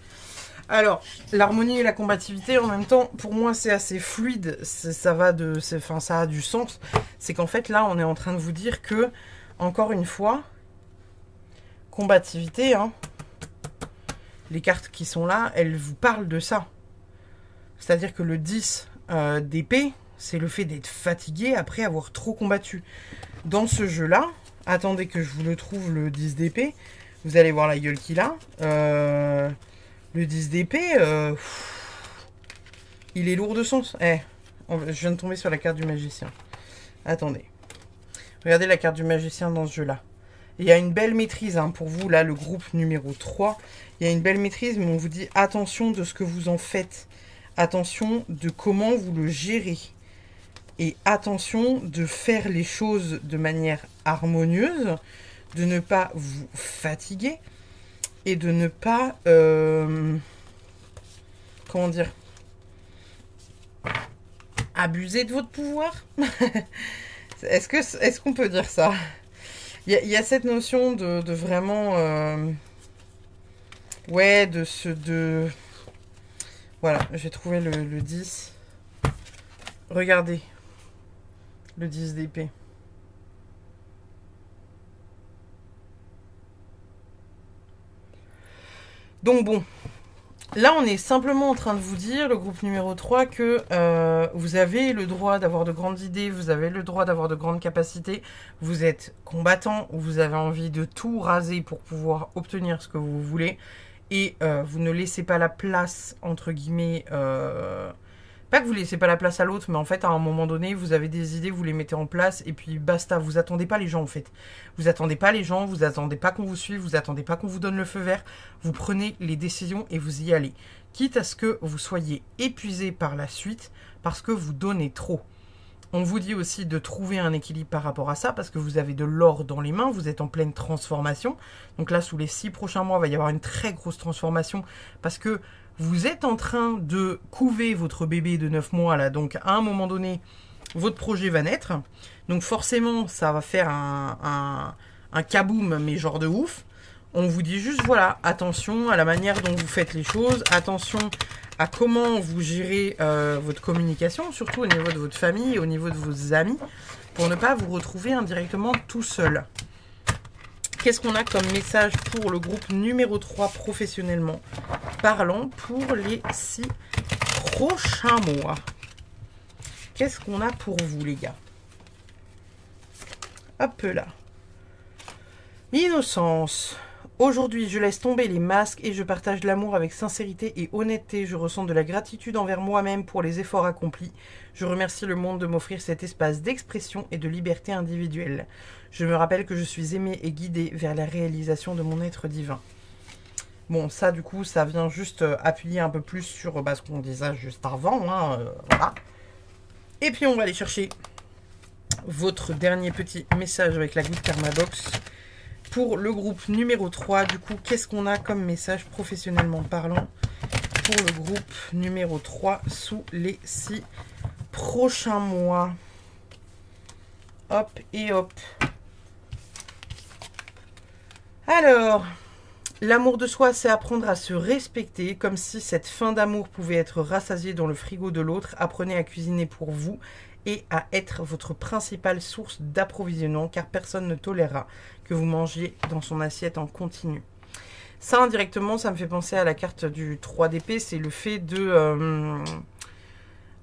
Alors, l'harmonie et la combativité en même temps, pour moi c'est assez fluide, ça va de, enfin ça a du sens. C'est qu'en fait là on est en train de vous dire que, encore une fois, combativité, hein, les cartes qui sont là, elles vous parlent de ça. C'est-à-dire que le 10 d'épée, c'est le fait d'être fatigué après avoir trop combattu. Dans ce jeu-là, attendez que je vous le trouve, le 10 d'épée. Vous allez voir la gueule qu'il a. Le 10 d'épée, il est lourd de sens. Je viens de tomber sur la carte du magicien. Attendez. Regardez la carte du magicien dans ce jeu-là. Il y a une belle maîtrise, hein, pour vous, là, le groupe numéro 3. Il y a une belle maîtrise, mais on vous dit attention de ce que vous en faites. Attention de comment vous le gérez. Et attention de faire les choses de manière harmonieuse, de ne pas vous fatiguer et de ne pas... comment dire? Abuser de votre pouvoir. Est-ce qu'on peut dire ça? Il y a cette notion de vraiment... ouais, Voilà, j'ai trouvé le 10. Regardez. Le 10 d'épée. Donc bon, là on est simplement en train de vous dire, le groupe numéro 3, que vous avez le droit d'avoir de grandes idées, vous avez le droit d'avoir de grandes capacités, vous êtes combattant, vous avez envie de tout raser pour pouvoir obtenir ce que vous voulez, et vous ne laissez pas la place, entre guillemets, pas que vous laissez pas la place à l'autre, mais en fait, à un moment donné, vous avez des idées, vous les mettez en place, et puis basta, vous attendez pas les gens, en fait. Vous attendez pas les gens, vous attendez pas qu'on vous suive, vous attendez pas qu'on vous donne le feu vert, vous prenez les décisions et vous y allez. Quitte à ce que vous soyez épuisé par la suite, parce que vous donnez trop. On vous dit aussi de trouver un équilibre par rapport à ça, parce que vous avez de l'or dans les mains, vous êtes en pleine transformation. Donc là, sous les 6 prochains mois, il va y avoir une très grosse transformation, parce que vous êtes en train de couver votre bébé de 9 mois, là. Donc, à un moment donné, votre projet va naître. Donc, forcément, ça va faire un kaboom, mais genre de ouf. On vous dit juste, voilà, attention à la manière dont vous faites les choses. Attention à comment vous gérez votre communication, surtout au niveau de votre famille, au niveau de vos amis, pour ne pas vous retrouver indirectement tout seul. Qu'est-ce qu'on a comme message pour le groupe numéro 3 professionnellement parlant pour les 6 prochains mois? Qu'est-ce qu'on a pour vous, les gars? Hop là. Innocence. Aujourd'hui, je laisse tomber les masques et je partage l'amour avec sincérité et honnêteté. Je ressens de la gratitude envers moi-même pour les efforts accomplis. Je remercie le monde de m'offrir cet espace d'expression et de liberté individuelle. Je me rappelle que je suis aimée et guidée vers la réalisation de mon être divin. Bon, ça, du coup, ça vient juste appuyer un peu plus sur ce qu'on disait juste avant. Hein, voilà. Et puis, on va aller chercher votre dernier petit message avec la Good Karma Box. Pour le groupe numéro 3, du coup, qu'est-ce qu'on a comme message professionnellement parlant pour le groupe numéro 3 sous les 6 prochains mois? Hop et hop. Alors, l'amour de soi, c'est apprendre à se respecter, comme si cette faim d'amour pouvait être rassasiée dans le frigo de l'autre. Apprenez à cuisiner pour vous et à être votre principale source d'approvisionnement, car personne ne tolérera que vous mangiez dans son assiette en continu. Ça, indirectement, ça me fait penser à la carte du 3 d'épée, c'est le fait de...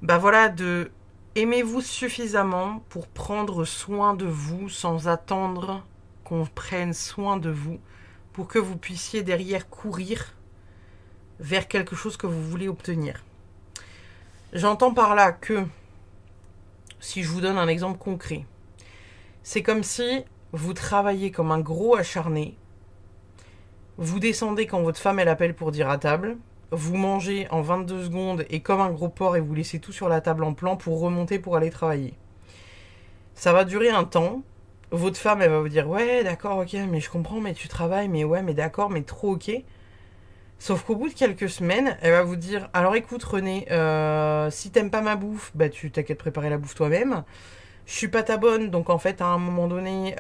voilà, de... Aimez-vous suffisamment pour prendre soin de vous sans attendre qu'on prenne soin de vous, pour que vous puissiez derrière courir vers quelque chose que vous voulez obtenir. J'entends par là que, si je vous donne un exemple concret, c'est comme si vous travaillez comme un gros acharné, vous descendez quand votre femme elle appelle pour dire à table, vous mangez en 22 secondes et comme un gros porc et vous laissez tout sur la table en plan pour remonter pour aller travailler. Ça va durer un temps, votre femme elle va vous dire ouais d'accord ok mais je comprends mais tu travailles mais ouais mais d'accord mais trop ok. Sauf qu'au bout de quelques semaines, elle va vous dire « Alors écoute René, si t'aimes pas ma bouffe, bah tu t'as qu'à te préparer la bouffe toi-même. Je suis pas ta bonne, donc en fait à un moment donné,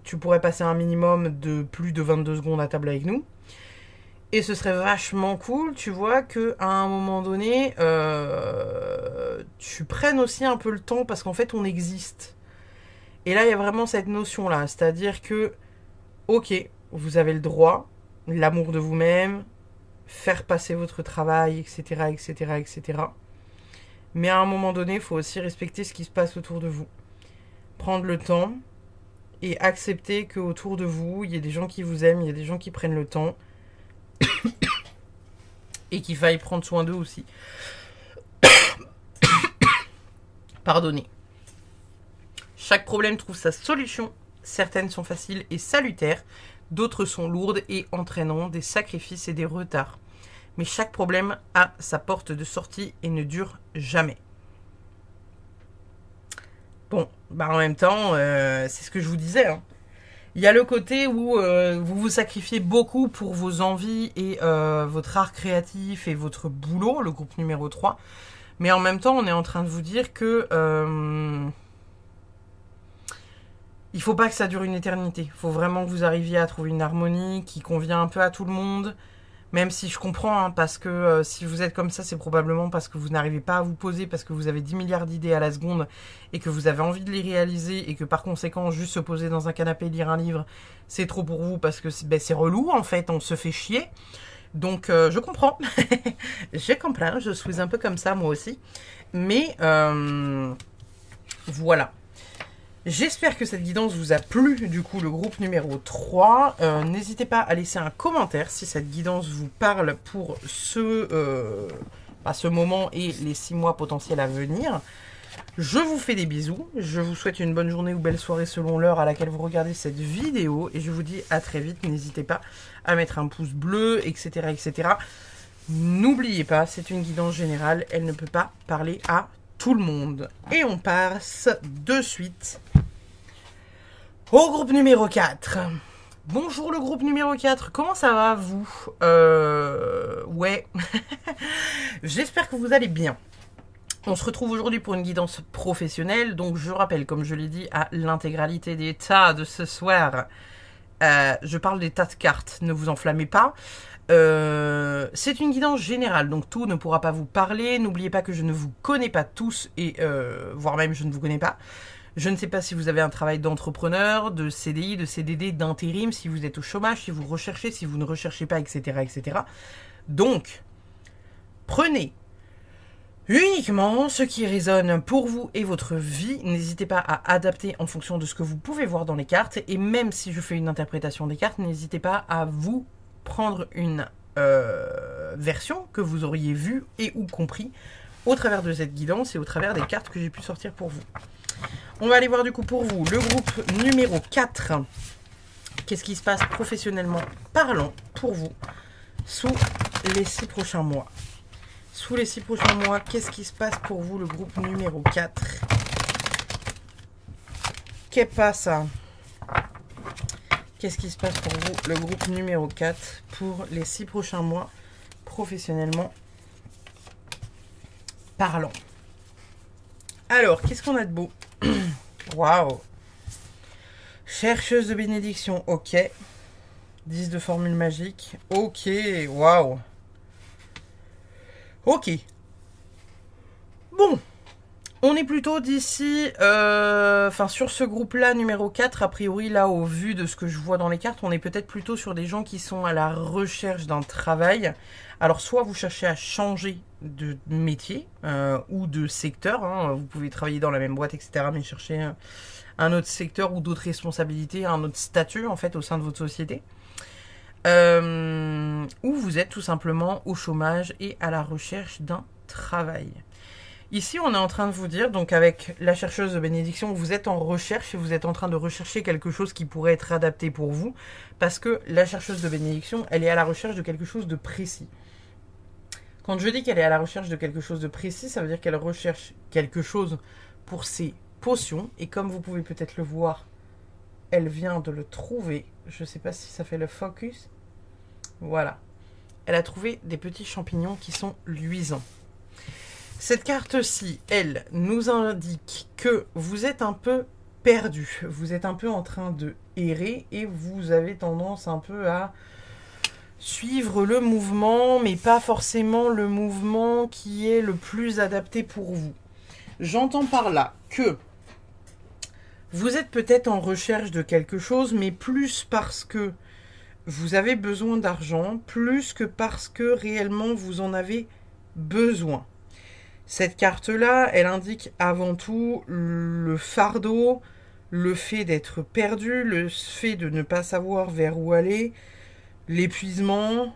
tu pourrais passer un minimum de plus de 22 secondes à table avec nous. Et ce serait vachement cool, tu vois, qu'à un moment donné, tu prennes aussi un peu le temps parce qu'en fait on existe. Et là il y a vraiment cette notion-là, c'est-à-dire que, ok, vous avez le droit, l'amour de vous-même, faire passer votre travail, etc., etc., etc. Mais à un moment donné, il faut aussi respecter ce qui se passe autour de vous. Prendre le temps et accepter qu'autour de vous, il y a des gens qui vous aiment, il y a des gens qui prennent le temps et qu'il faille prendre soin d'eux aussi. Pardonnez. Chaque problème trouve sa solution. Certaines sont faciles et salutaires. D'autres sont lourdes et entraîneront des sacrifices et des retards. Mais chaque problème a sa porte de sortie et ne dure jamais. Bon, en même temps, c'est ce que je vous disais. Hein. Il y a le côté où vous vous sacrifiez beaucoup pour vos envies et votre art créatif et votre boulot, le groupe numéro 3. Mais en même temps, on est en train de vous dire que il faut pas que ça dure une éternité. Il faut vraiment que vous arriviez à trouver une harmonie qui convient un peu à tout le monde. Même si je comprends, hein, parce que si vous êtes comme ça, c'est probablement parce que vous n'arrivez pas à vous poser, parce que vous avez 10 milliards d'idées à la seconde et que vous avez envie de les réaliser et que par conséquent, juste se poser dans un canapé et lire un livre, c'est trop pour vous parce que c'est relou en fait, on se fait chier. Donc je comprends, je comprends, je suis un peu comme ça moi aussi. Mais voilà. J'espère que cette guidance vous a plu, du coup, le groupe numéro 3. N'hésitez pas à laisser un commentaire si cette guidance vous parle pour ce moment et les 6 mois potentiels à venir. Je vous fais des bisous. Je vous souhaite une bonne journée ou belle soirée selon l'heure à laquelle vous regardez cette vidéo. Et je vous dis à très vite. N'hésitez pas à mettre un pouce bleu, etc. etc. N'oubliez pas, c'est une guidance générale. Elle ne peut pas parler à tout le monde. Et on passe de suite au groupe numéro 4. Bonjour le groupe numéro 4, comment ça va vous? Ouais, j'espère que vous allez bien. On se retrouve aujourd'hui pour une guidance professionnelle, donc je rappelle, comme je l'ai dit, à l'intégralité des tas de ce soir, je parle des tas de cartes, ne vous enflammez pas. C'est une guidance générale, donc tout ne pourra pas vous parler. N'oubliez pas que je ne vous connais pas tous, et voire même je ne vous connais pas. Je ne sais pas si vous avez un travail d'entrepreneur, de CDI, de CDD, d'intérim, si vous êtes au chômage, si vous recherchez, si vous ne recherchez pas, etc. etc. Donc, prenez uniquement ce qui résonne pour vous et votre vie. N'hésitez pas à adapter en fonction de ce que vous pouvez voir dans les cartes. Et même si je fais une interprétation des cartes, n'hésitez pas à vous prendre une version que vous auriez vue et ou compris au travers de cette guidance et au travers des cartes que j'ai pu sortir pour vous. On va aller voir du coup pour vous le groupe numéro 4. Qu'est-ce qui se passe professionnellement parlant pour vous sous les 6 prochains mois? Sous les 6 prochains mois, qu'est-ce qui se passe pour vous le groupe numéro 4? Qu'est-ce passa? Qu'est-ce qui se passe pour vous le groupe numéro 4 pour les 6 prochains mois professionnellement parlant? Alors, qu'est-ce qu'on a de beau? Waouh! Chercheuse de bénédiction, ok. 10 de formule magique, ok, waouh. Ok. Bon. On est plutôt d'ici, sur ce groupe-là, numéro 4, a priori, là, au vu de ce que je vois dans les cartes, on est peut-être plutôt sur des gens qui sont à la recherche d'un travail. Alors, soit vous cherchez à changer de métier ou de secteur, hein, vous pouvez travailler dans la même boîte, etc., mais chercher un autre secteur ou d'autres responsabilités, un autre statut, en fait, au sein de votre société. Ou vous êtes tout simplement au chômage et à la recherche d'un travail. Ici, on est en train de vous dire, donc avec la chercheuse de bénédiction, vous êtes en recherche et vous êtes en train de rechercher quelque chose qui pourrait être adapté pour vous, parce que la chercheuse de bénédiction, elle est à la recherche de quelque chose de précis. Quand je dis qu'elle est à la recherche de quelque chose de précis, ça veut dire qu'elle recherche quelque chose pour ses potions, et comme vous pouvez peut-être le voir, elle vient de le trouver. Je ne sais pas si ça fait le focus. Voilà. Elle a trouvé des petits champignons qui sont luisants. Cette carte-ci, elle, nous indique que vous êtes un peu perdu. Vous êtes un peu en train de errer et vous avez tendance un peu à suivre le mouvement, mais pas forcément le mouvement qui est le plus adapté pour vous. J'entends par là que vous êtes peut-être en recherche de quelque chose, mais plus parce que vous avez besoin d'argent, plus que parce que réellement vous en avez besoin. Cette carte-là, elle indique avant tout le fardeau, le fait d'être perdu, le fait de ne pas savoir vers où aller, l'épuisement,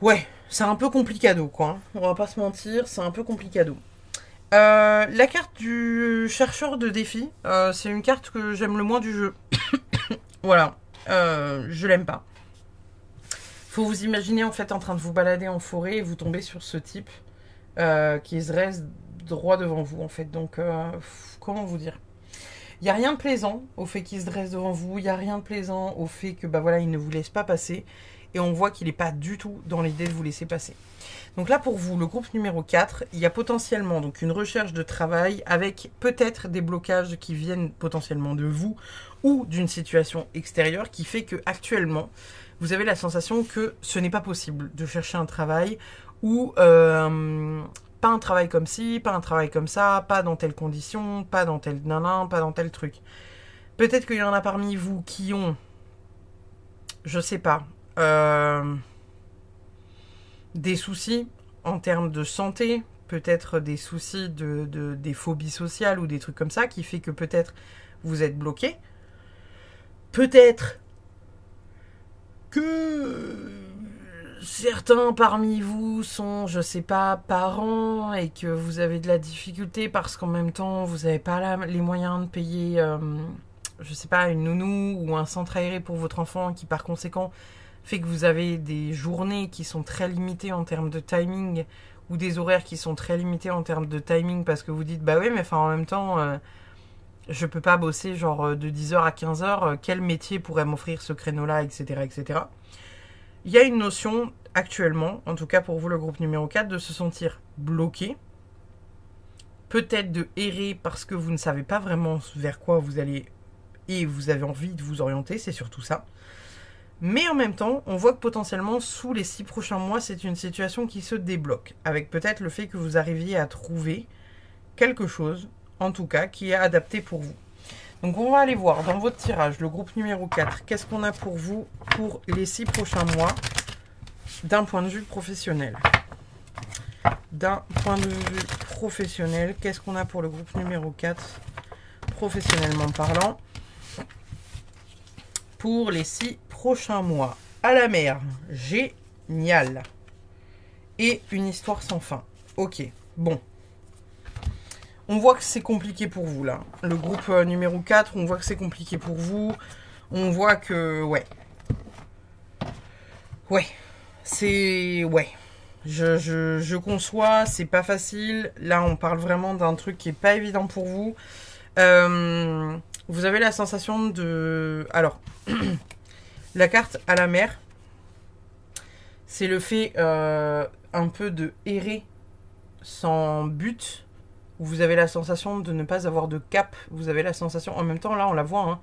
Ouais, c'est un peu complicado, quoi. On va pas se mentir, c'est un peu complicado. La carte du chercheur de défi, c'est une carte que j'aime le moins du jeu. Voilà, je l'aime pas. Faut vous imaginer en fait en train de vous balader en forêt et vous tombez sur ce type qui se reste droit devant vous en fait. Donc, comment vous dire? Il n'y a rien de plaisant au fait qu'il se dresse devant vous. Il n'y a rien de plaisant au fait que voilà, il ne vous laisse pas passer. et on voit qu'il n'est pas du tout dans l'idée de vous laisser passer. Donc là, pour vous, le groupe numéro 4, il y a potentiellement donc une recherche de travail avec peut-être des blocages qui viennent potentiellement de vous ou d'une situation extérieure qui fait que actuellement, vous avez la sensation que ce n'est pas possible de chercher un travail ou pas un travail comme ci, pas un travail comme ça, pas dans telle condition, pas dans tel nanan, pas dans tel truc. Peut-être qu'il y en a parmi vous qui ont, je sais pas, des soucis en termes de santé, peut-être des soucis des phobies sociales ou des trucs comme ça, qui fait que peut-être vous êtes bloqué. Peut-être que certains parmi vous sont, je sais pas, parents et que vous avez de la difficulté parce qu'en même temps, vous n'avez pas les moyens de payer, je sais pas, une nounou ou un centre aéré pour votre enfant qui, par conséquent, fait que vous avez des journées qui sont très limitées en termes de timing ou des horaires qui sont très limités en termes de timing parce que vous dites, bah oui, mais enfin, en même temps, je peux pas bosser genre de 10h à 15h, quel métier pourrait m'offrir ce créneau-là, etc., etc. Il y a une notion actuellement, en tout cas pour vous le groupe numéro 4, de se sentir bloqué, peut-être de errer parce que vous ne savez pas vraiment vers quoi vous allez et vous avez envie de vous orienter, c'est surtout ça. Mais en même temps, on voit que potentiellement, sous les 6 prochains mois, c'est une situation qui se débloque, avec peut-être le fait que vous arriviez à trouver quelque chose, en tout cas, qui est adapté pour vous. Donc on va aller voir dans votre tirage, le groupe numéro 4, qu'est-ce qu'on a pour vous pour les 6 prochains mois d'un point de vue professionnel. D'un point de vue professionnel, qu'est-ce qu'on a pour le groupe numéro 4, professionnellement parlant, pour les 6 prochains mois. À la mer, génial. Et une histoire sans fin. Ok, bon. On voit que c'est compliqué pour vous, là. Le groupe numéro 4, on voit que c'est compliqué pour vous. On voit que... Ouais. Ouais. C'est... Ouais. Je conçois, c'est pas facile. Là, on parle vraiment d'un truc qui est pas évident pour vous. Vous avez la sensation de... Alors, la carte à la mer, c'est le fait un peu de errer sans but. Vous avez la sensation de ne pas avoir de cap. Vous avez la sensation... En même temps, là, on la voit, hein,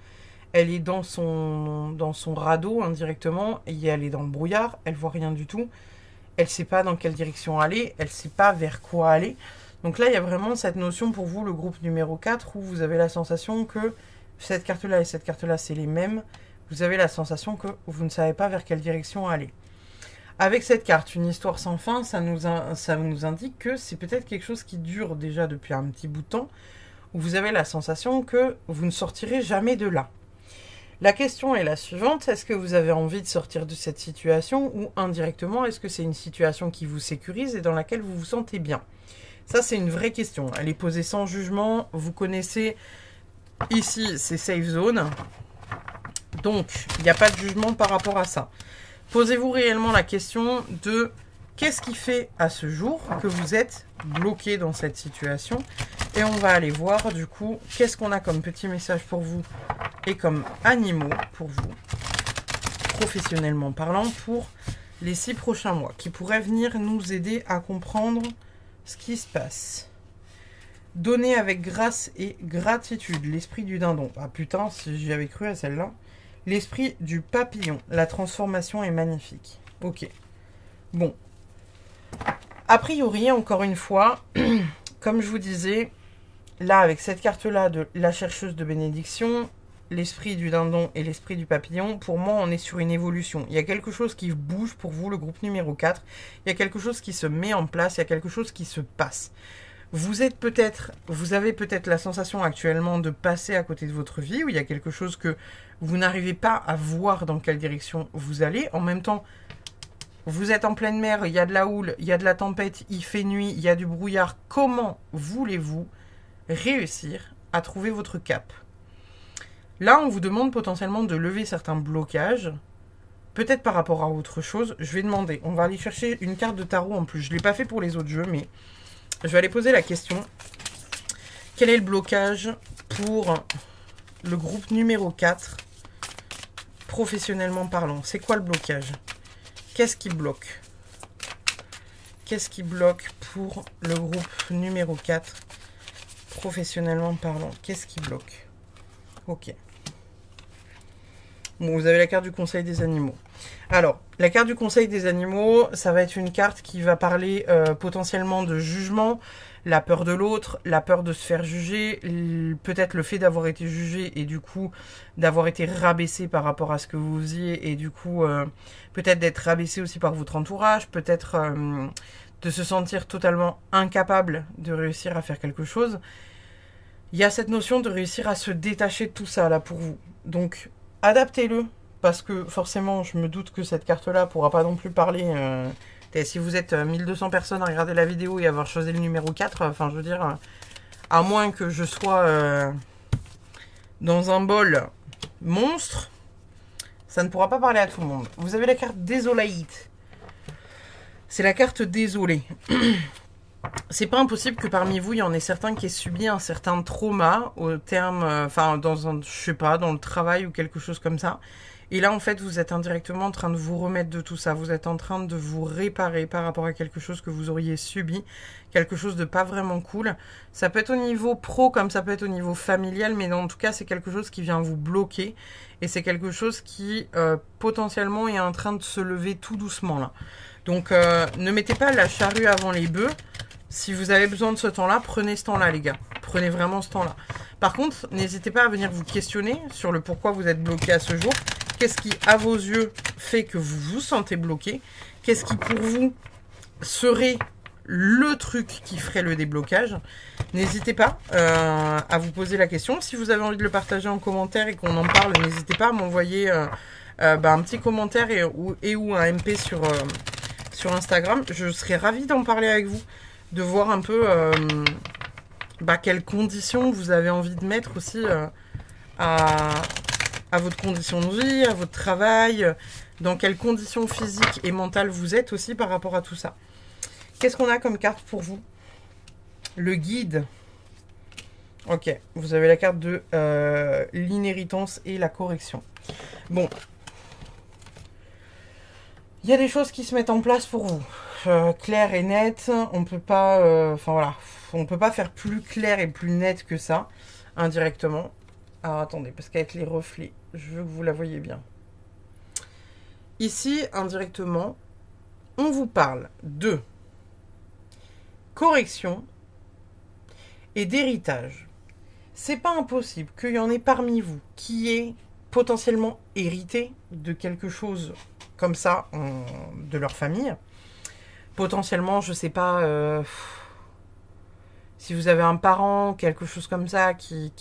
elle est dans son radeau indirectement. Et elle est dans le brouillard. Elle voit rien du tout. Elle ne sait pas dans quelle direction aller. Elle ne sait pas vers quoi aller. Donc là, il y a vraiment cette notion pour vous, le groupe numéro 4, où vous avez la sensation que cette carte-là et cette carte-là, c'est les mêmes. Vous avez la sensation que vous ne savez pas vers quelle direction aller. Avec cette carte, une histoire sans fin, ça nous indique que c'est peut-être quelque chose qui dure déjà depuis un petit bout de temps, où vous avez la sensation que vous ne sortirez jamais de là. La question est la suivante, est-ce que vous avez envie de sortir de cette situation, ou indirectement, est-ce que c'est une situation qui vous sécurise et dans laquelle vous vous sentez bien? Ça, c'est une vraie question. Elle est posée sans jugement. Vous connaissez, ici, c'est safe zone. Donc, il n'y a pas de jugement par rapport à ça. Posez-vous réellement la question de qu'est-ce qui fait à ce jour que vous êtes bloqué dans cette situation. Et on va aller voir, du coup, qu'est-ce qu'on a comme petit message pour vous et comme animaux pour vous, professionnellement parlant, pour les 6 prochains mois, qui pourraient venir nous aider à comprendre ce qui se passe. Donner avec grâce et gratitude, l'esprit du dindon. Ah putain, si j'y avais cru à celle-là. L'esprit du papillon, la transformation est magnifique. Ok. Bon. A priori, encore une fois, comme je vous disais, là, avec cette carte-là de la chercheuse de bénédiction, l'esprit du dindon et l'esprit du papillon, pour moi, on est sur une évolution. Il y a quelque chose qui bouge pour vous, le groupe numéro 4. Il y a quelque chose qui se met en place, il y a quelque chose qui se passe. Vous avez peut-être la sensation actuellement de passer à côté de votre vie, où il y a quelque chose que vous n'arrivez pas à voir dans quelle direction vous allez. En même temps, vous êtes en pleine mer, il y a de la houle, il y a de la tempête, il fait nuit, il y a du brouillard. Comment voulez-vous réussir à trouver votre cap? Là, on vous demande potentiellement de lever certains blocages, peut-être par rapport à autre chose. Je vais demander, on va aller chercher une carte de tarot en plus. Je ne l'ai pas fait pour les autres jeux, mais je vais aller poser la question. Quel est le blocage pour le groupe numéro 4, professionnellement parlant? C'est quoi le blocage? Qu'est-ce qui bloque? Qu'est-ce qui bloque pour le groupe numéro 4, professionnellement parlant? Qu'est-ce qui bloque? Ok. Bon, vous avez la carte du conseil des animaux. Alors, la carte du conseil des animaux, ça va être une carte qui va parler potentiellement de jugement, la peur de l'autre, la peur de se faire juger, peut-être le fait d'avoir été jugé et du coup d'avoir été rabaissé par rapport à ce que vous faisiez et du coup peut-être d'être rabaissé aussi par votre entourage, peut-être de se sentir totalement incapable de réussir à faire quelque chose. Il y a cette notion de réussir à se détacher de tout ça là pour vous. Donc adaptez-le. Parce que forcément, je me doute que cette carte-là ne pourra pas non plus parler. Si vous êtes 1200 personnes à regarder la vidéo et avoir choisi le numéro 4, enfin je veux dire, à moins que je sois dans un bol monstre, ça ne pourra pas parler à tout le monde. Vous avez la carte Désolaïte. C'est la carte désolée. C'est pas impossible que parmi vous, il y en ait certains qui aient subi un certain trauma au terme, enfin dans un, je sais pas, dans le travail ou quelque chose comme ça. Et là, en fait, vous êtes indirectement en train de vous remettre de tout ça. Vous êtes en train de vous réparer par rapport à quelque chose que vous auriez subi, quelque chose de pas vraiment cool. Ça peut être au niveau pro comme ça peut être au niveau familial, mais en tout cas, c'est quelque chose qui vient vous bloquer. Et c'est quelque chose qui, potentiellement, est en train de se lever tout doucement, là. Donc, ne mettez pas la charrue avant les bœufs. Si vous avez besoin de ce temps-là, prenez ce temps-là, les gars. Prenez vraiment ce temps-là. Par contre, n'hésitez pas à venir vous questionner sur le pourquoi vous êtes bloqué à ce jour. Qu'est-ce qui, à vos yeux, fait que vous vous sentez bloqué? Qu'est-ce qui, pour vous, serait le truc qui ferait le déblocage? N'hésitez pas à vous poser la question. Si vous avez envie de le partager en commentaire et qu'on en parle, n'hésitez pas à m'envoyer un petit commentaire et ou un MP sur Instagram. Je serais ravie d'en parler avec vous, de voir un peu quelles conditions vous avez envie de mettre aussi à votre condition de vie, à votre travail, dans quelles conditions physiques et mentales vous êtes aussi par rapport à tout ça. Qu'est-ce qu'on a comme carte pour vous? Le guide. Ok, vous avez la carte de l'inhéritance et la correction. Bon. Il y a des choses qui se mettent en place pour vous. Clair et net, on peut pas... Enfin voilà, on peut pas faire plus clair et plus net que ça, indirectement. Alors attendez, parce qu'avec les reflets, je veux que vous la voyez bien. Ici, indirectement, on vous parle de correction et d'héritage. C'est pas impossible qu'il y en ait parmi vous qui ait potentiellement hérité de quelque chose comme ça de leur famille. Potentiellement, je sais pas, si vous avez un parent, quelque chose comme ça, qui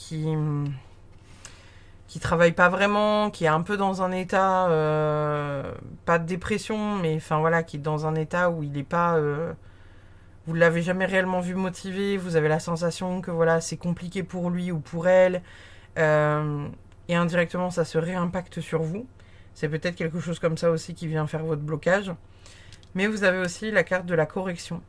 travaille pas vraiment, qui est un peu dans un état, pas de dépression, mais enfin voilà, qui est dans un état où il est pas, vous l'avez jamais réellement vu motivé, vous avez la sensation que voilà, c'est compliqué pour lui ou pour elle, et indirectement ça se réimpacte sur vous. C'est peut-être quelque chose comme ça aussi qui vient faire votre blocage. Mais vous avez aussi la carte de la correction.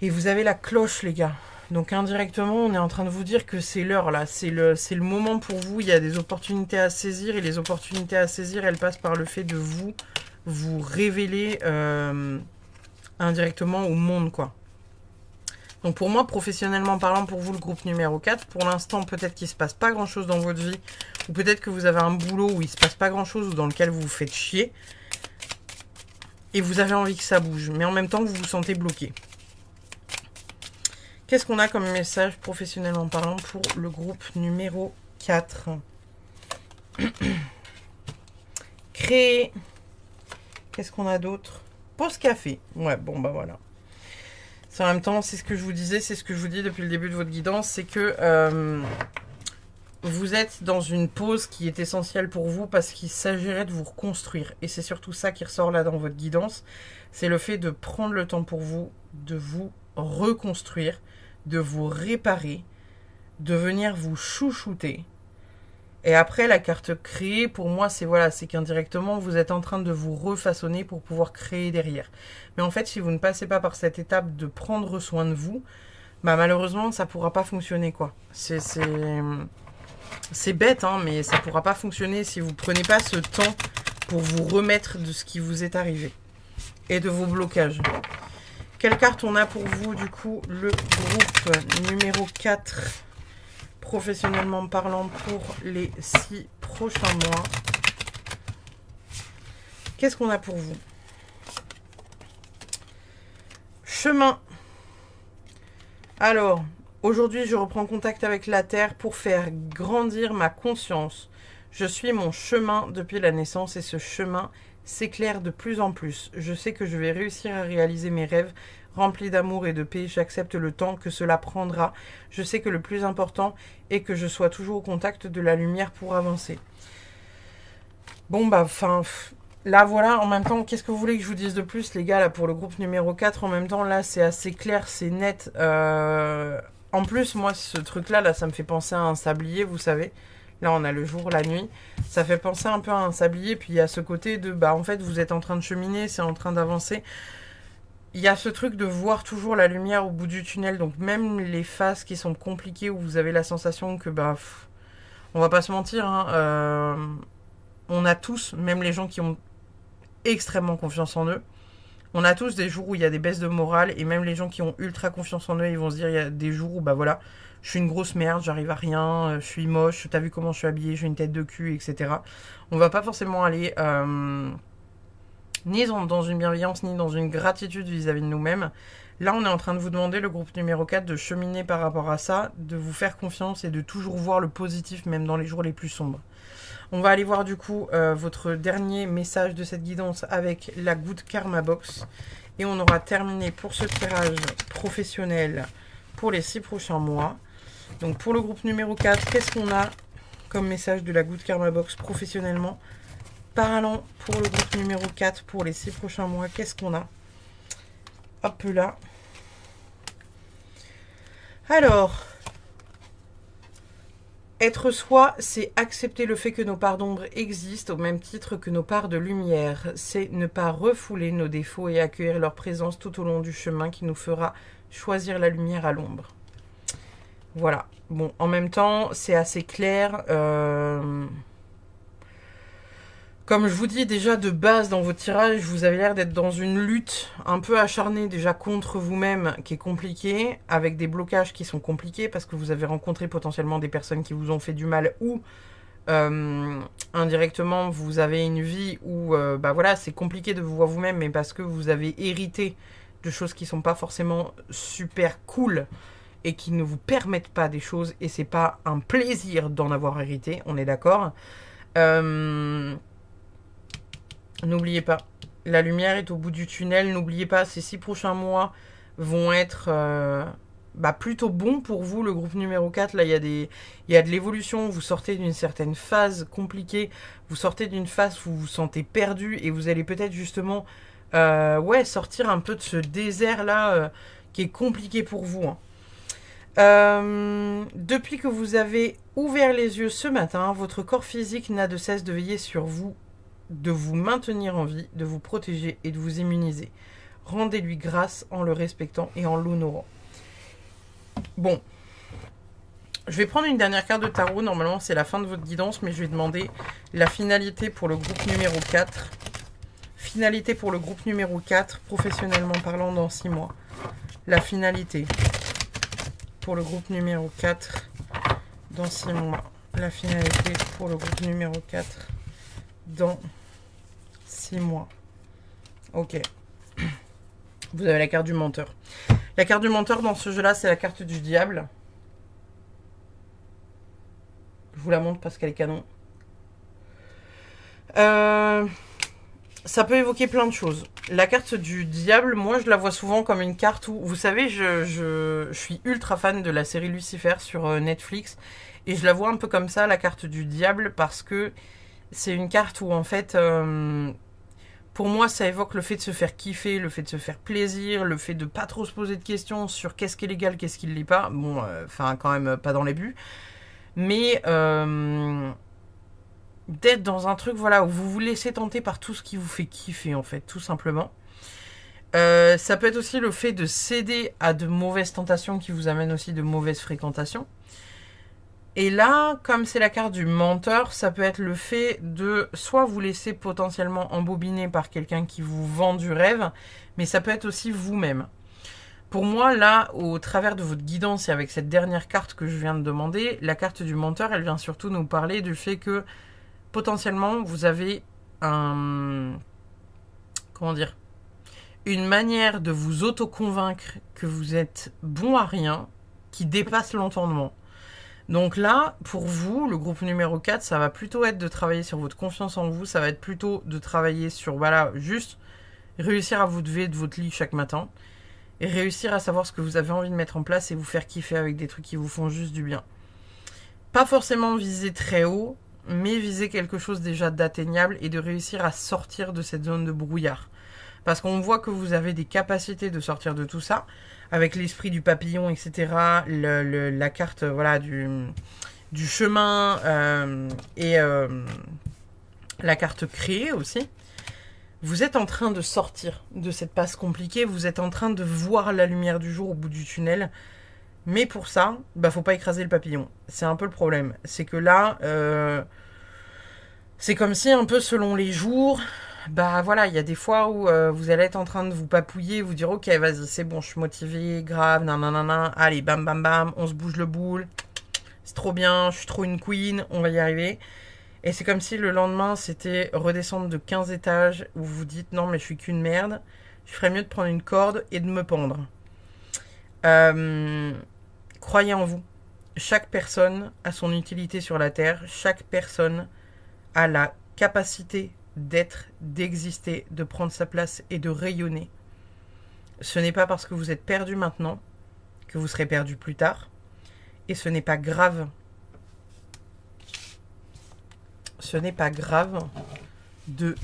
Et vous avez la cloche, les gars. Donc indirectement, on est en train de vous dire que c'est l'heure là, c'est le moment pour vous. Il y a des opportunités à saisir et les opportunités à saisir, elles passent par le fait de vous révéler indirectement au monde, quoi. Donc pour moi, professionnellement parlant, pour vous, le groupe numéro 4, pour l'instant, peut-être qu'il ne se passe pas grand-chose dans votre vie, ou peut-être que vous avez un boulot où il ne se passe pas grand-chose, ou dans lequel vous vous faites chier, et vous avez envie que ça bouge, mais en même temps, vous vous sentez bloqué. Qu'est-ce qu'on a comme message professionnellement parlant pour le groupe numéro 4? Créer. Qu'est-ce qu'on a d'autre? Pause café. Ouais, bon, bah voilà. En même temps, c'est ce que je vous disais, c'est ce que je vous dis depuis le début de votre guidance, c'est que vous êtes dans une pause qui est essentielle pour vous parce qu'il s'agirait de vous reconstruire. Et c'est surtout ça qui ressort là dans votre guidance. C'est le fait de prendre le temps pour vous, de vous reconstruire, de vous réparer, de venir vous chouchouter. Et après, la carte créer, pour moi, c'est voilà, c'est qu'indirectement, vous êtes en train de vous refaçonner pour pouvoir créer derrière. Mais en fait, si vous ne passez pas par cette étape de prendre soin de vous, bah malheureusement, ça ne pourra pas fonctionner, quoi. C'est bête, hein, mais ça ne pourra pas fonctionner si vous ne prenez pas ce temps pour vous remettre de ce qui vous est arrivé et de vos blocages. Quelle carte on a pour vous, du coup, le groupe numéro 4, professionnellement parlant, pour les 6 prochains mois? Qu'est-ce qu'on a pour vous? Chemin. Alors, aujourd'hui, je reprends contact avec la Terre pour faire grandir ma conscience. Je suis mon chemin depuis la naissance et ce chemin s'éclaire de plus en plus. Je sais que je vais réussir à réaliser mes rêves remplis d'amour et de paix. J'accepte le temps que cela prendra. Je sais que le plus important est que je sois toujours au contact de la lumière pour avancer. Bon, bah, enfin... Là, voilà, en même temps, qu'est-ce que vous voulez que je vous dise de plus, les gars, là, pour le groupe numéro 4, en même temps, là, c'est assez clair, c'est net. En plus, moi, ce truc-là, là, ça me fait penser à un sablier, vous savez. Là, on a le jour, la nuit. Ça fait penser un peu à un sablier, puis il y a ce côté de, bah, en fait, vous êtes en train de cheminer, c'est en train d'avancer. Il y a ce truc de voir toujours la lumière au bout du tunnel, donc même les phases qui sont compliquées, où vous avez la sensation que, bah, on va pas se mentir, hein, on a tous, même les gens qui ont extrêmement confiance en eux. On a tous des jours où il y a des baisses de morale et même les gens qui ont ultra confiance en eux, ils vont se dire il y a des jours où bah voilà, je suis une grosse merde, j'arrive à rien, je suis moche, t'as vu comment je suis habillée, j'ai une tête de cul, etc. On va pas forcément aller ni dans une bienveillance ni dans une gratitude vis-à-vis de nous-mêmes. Là, on est en train de vous demander, le groupe numéro 4, de cheminer par rapport à ça, de vous faire confiance et de toujours voir le positif même dans les jours les plus sombres. On va aller voir du coup votre dernier message de cette guidance avec la Good Karma Box. Et on aura terminé pour ce tirage professionnel pour les 6 prochains mois. Donc pour le groupe numéro 4, qu'est-ce qu'on a comme message de la Good Karma Box professionnellement parlant pour le groupe numéro 4 pour les 6 prochains mois? Qu'est-ce qu'on a? Hop là. Alors... Être soi, c'est accepter le fait que nos parts d'ombre existent au même titre que nos parts de lumière. C'est ne pas refouler nos défauts et accueillir leur présence tout au long du chemin qui nous fera choisir la lumière à l'ombre. Voilà. Bon, en même temps, c'est assez clair. Comme je vous dis déjà de base dans vos tirages, vous avez l'air d'être dans une lutte un peu acharnée déjà contre vous-même qui est compliquée, avec des blocages qui sont compliqués parce que vous avez rencontré potentiellement des personnes qui vous ont fait du mal ou indirectement vous avez une vie où bah voilà, c'est compliqué de vous voir vous-même, mais parce que vous avez hérité de choses qui sont pas forcément super cool et qui ne vous permettent pas des choses, et c'est pas un plaisir d'en avoir hérité, on est d'accord. N'oubliez pas, la lumière est au bout du tunnel. N'oubliez pas, ces 6 prochains mois vont être plutôt bons pour vous. Le groupe numéro 4, là, il y a de l'évolution. Vous sortez d'une certaine phase compliquée. Vous sortez d'une phase où vous vous sentez perdu. Et vous allez peut-être justement sortir un peu de ce désert-là qui est compliqué pour vous. Hein. Depuis que vous avez ouvert les yeux ce matin, votre corps physique n'a de cesse de veiller sur vous, de vous maintenir en vie, de vous protéger et de vous immuniser. Rendez-lui grâce en le respectant et en l'honorant. Bon, je vais prendre une dernière carte de tarot. Normalement, c'est la fin de votre guidance, mais je vais demander la finalité pour le groupe numéro 4. Finalité pour le groupe numéro 4, professionnellement parlant, dans 6 mois. La finalité pour le groupe numéro 4, dans 6 mois. La finalité pour le groupe numéro 4, dans 6 mois. Ok. Vous avez la carte du menteur. La carte du menteur dans ce jeu-là, c'est la carte du diable. Je vous la montre parce qu'elle est canon. Ça peut évoquer plein de choses. La carte du diable, moi, je la vois souvent comme une carte où... Vous savez, je suis ultra fan de la série Lucifer sur Netflix. Et je la vois un peu comme ça, la carte du diable, parce que c'est une carte où, en fait... pour moi, ça évoque le fait de se faire kiffer, le fait de se faire plaisir, le fait de pas trop se poser de questions sur qu'est-ce qui est légal, qu'est-ce qui ne l'est pas. Bon, enfin, quand même pas dans les buts. Mais d'être dans un truc, voilà, où vous vous laissez tenter par tout ce qui vous fait kiffer, en fait, tout simplement. Ça peut être aussi le fait de céder à de mauvaises tentations qui vous amènent aussi de mauvaises fréquentations. Et là, comme c'est la carte du menteur, ça peut être le fait de soit vous laisser potentiellement embobiner par quelqu'un qui vous vend du rêve, mais ça peut être aussi vous-même. Pour moi, là, au travers de votre guidance et avec cette dernière carte que je viens de demander, la carte du menteur, elle vient surtout nous parler du fait que potentiellement vous avez un... Comment dire ? Une manière de vous auto-convaincre que vous êtes bon à rien qui dépasse l'entendement. Donc là, pour vous, le groupe numéro 4, ça va plutôt être de travailler sur votre confiance en vous, ça va être plutôt de travailler sur, voilà, juste réussir à vous lever de votre lit chaque matin et réussir à savoir ce que vous avez envie de mettre en place et vous faire kiffer avec des trucs qui vous font juste du bien. Pas forcément viser très haut, mais viser quelque chose déjà d'atteignable et de réussir à sortir de cette zone de brouillard. Parce qu'on voit que vous avez des capacités de sortir de tout ça, avec l'esprit du papillon, etc., la carte voilà, du chemin et la carte créée aussi. Vous êtes en train de sortir de cette passe compliquée, vous êtes en train de voir la lumière du jour au bout du tunnel. Mais pour ça, faut pas écraser le papillon. C'est un peu le problème. C'est que là, c'est comme si un peu selon les jours... voilà, il y a des fois où vous allez être en train de vous papouiller, vous dire ok, vas-y, c'est bon, je suis motivé, grave, nanana, allez, bam, bam, bam, on se bouge le boule, c'est trop bien, je suis trop une queen, on va y arriver. Et c'est comme si le lendemain, c'était redescendre de 15 étages où vous vous dites non, mais je suis qu'une merde, je ferais mieux de prendre une corde et de me pendre. Croyez en vous. Chaque personne a son utilité sur la Terre, chaque personne a la capacité d'être, d'exister, de prendre sa place et de rayonner. Ce n'est pas parce que vous êtes perdu maintenant que vous serez perdu plus tard. Et ce n'est pas grave. Ce n'est pas grave de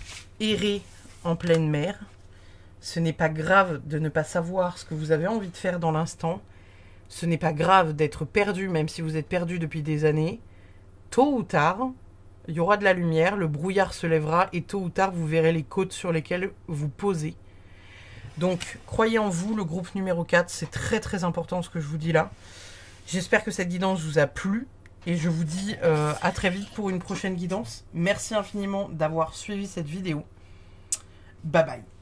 errer en pleine mer. Ce n'est pas grave de ne pas savoir ce que vous avez envie de faire dans l'instant. Ce n'est pas grave d'être perdu, même si vous êtes perdu depuis des années. Tôt ou tard, il y aura de la lumière, le brouillard se lèvera et tôt ou tard, vous verrez les côtes sur lesquelles vous posez. Donc, croyez en vous, le groupe numéro 4, c'est très très important ce que je vous dis là. J'espère que cette guidance vous a plu et je vous dis à très vite pour une prochaine guidance. Merci infiniment d'avoir suivi cette vidéo. Bye bye.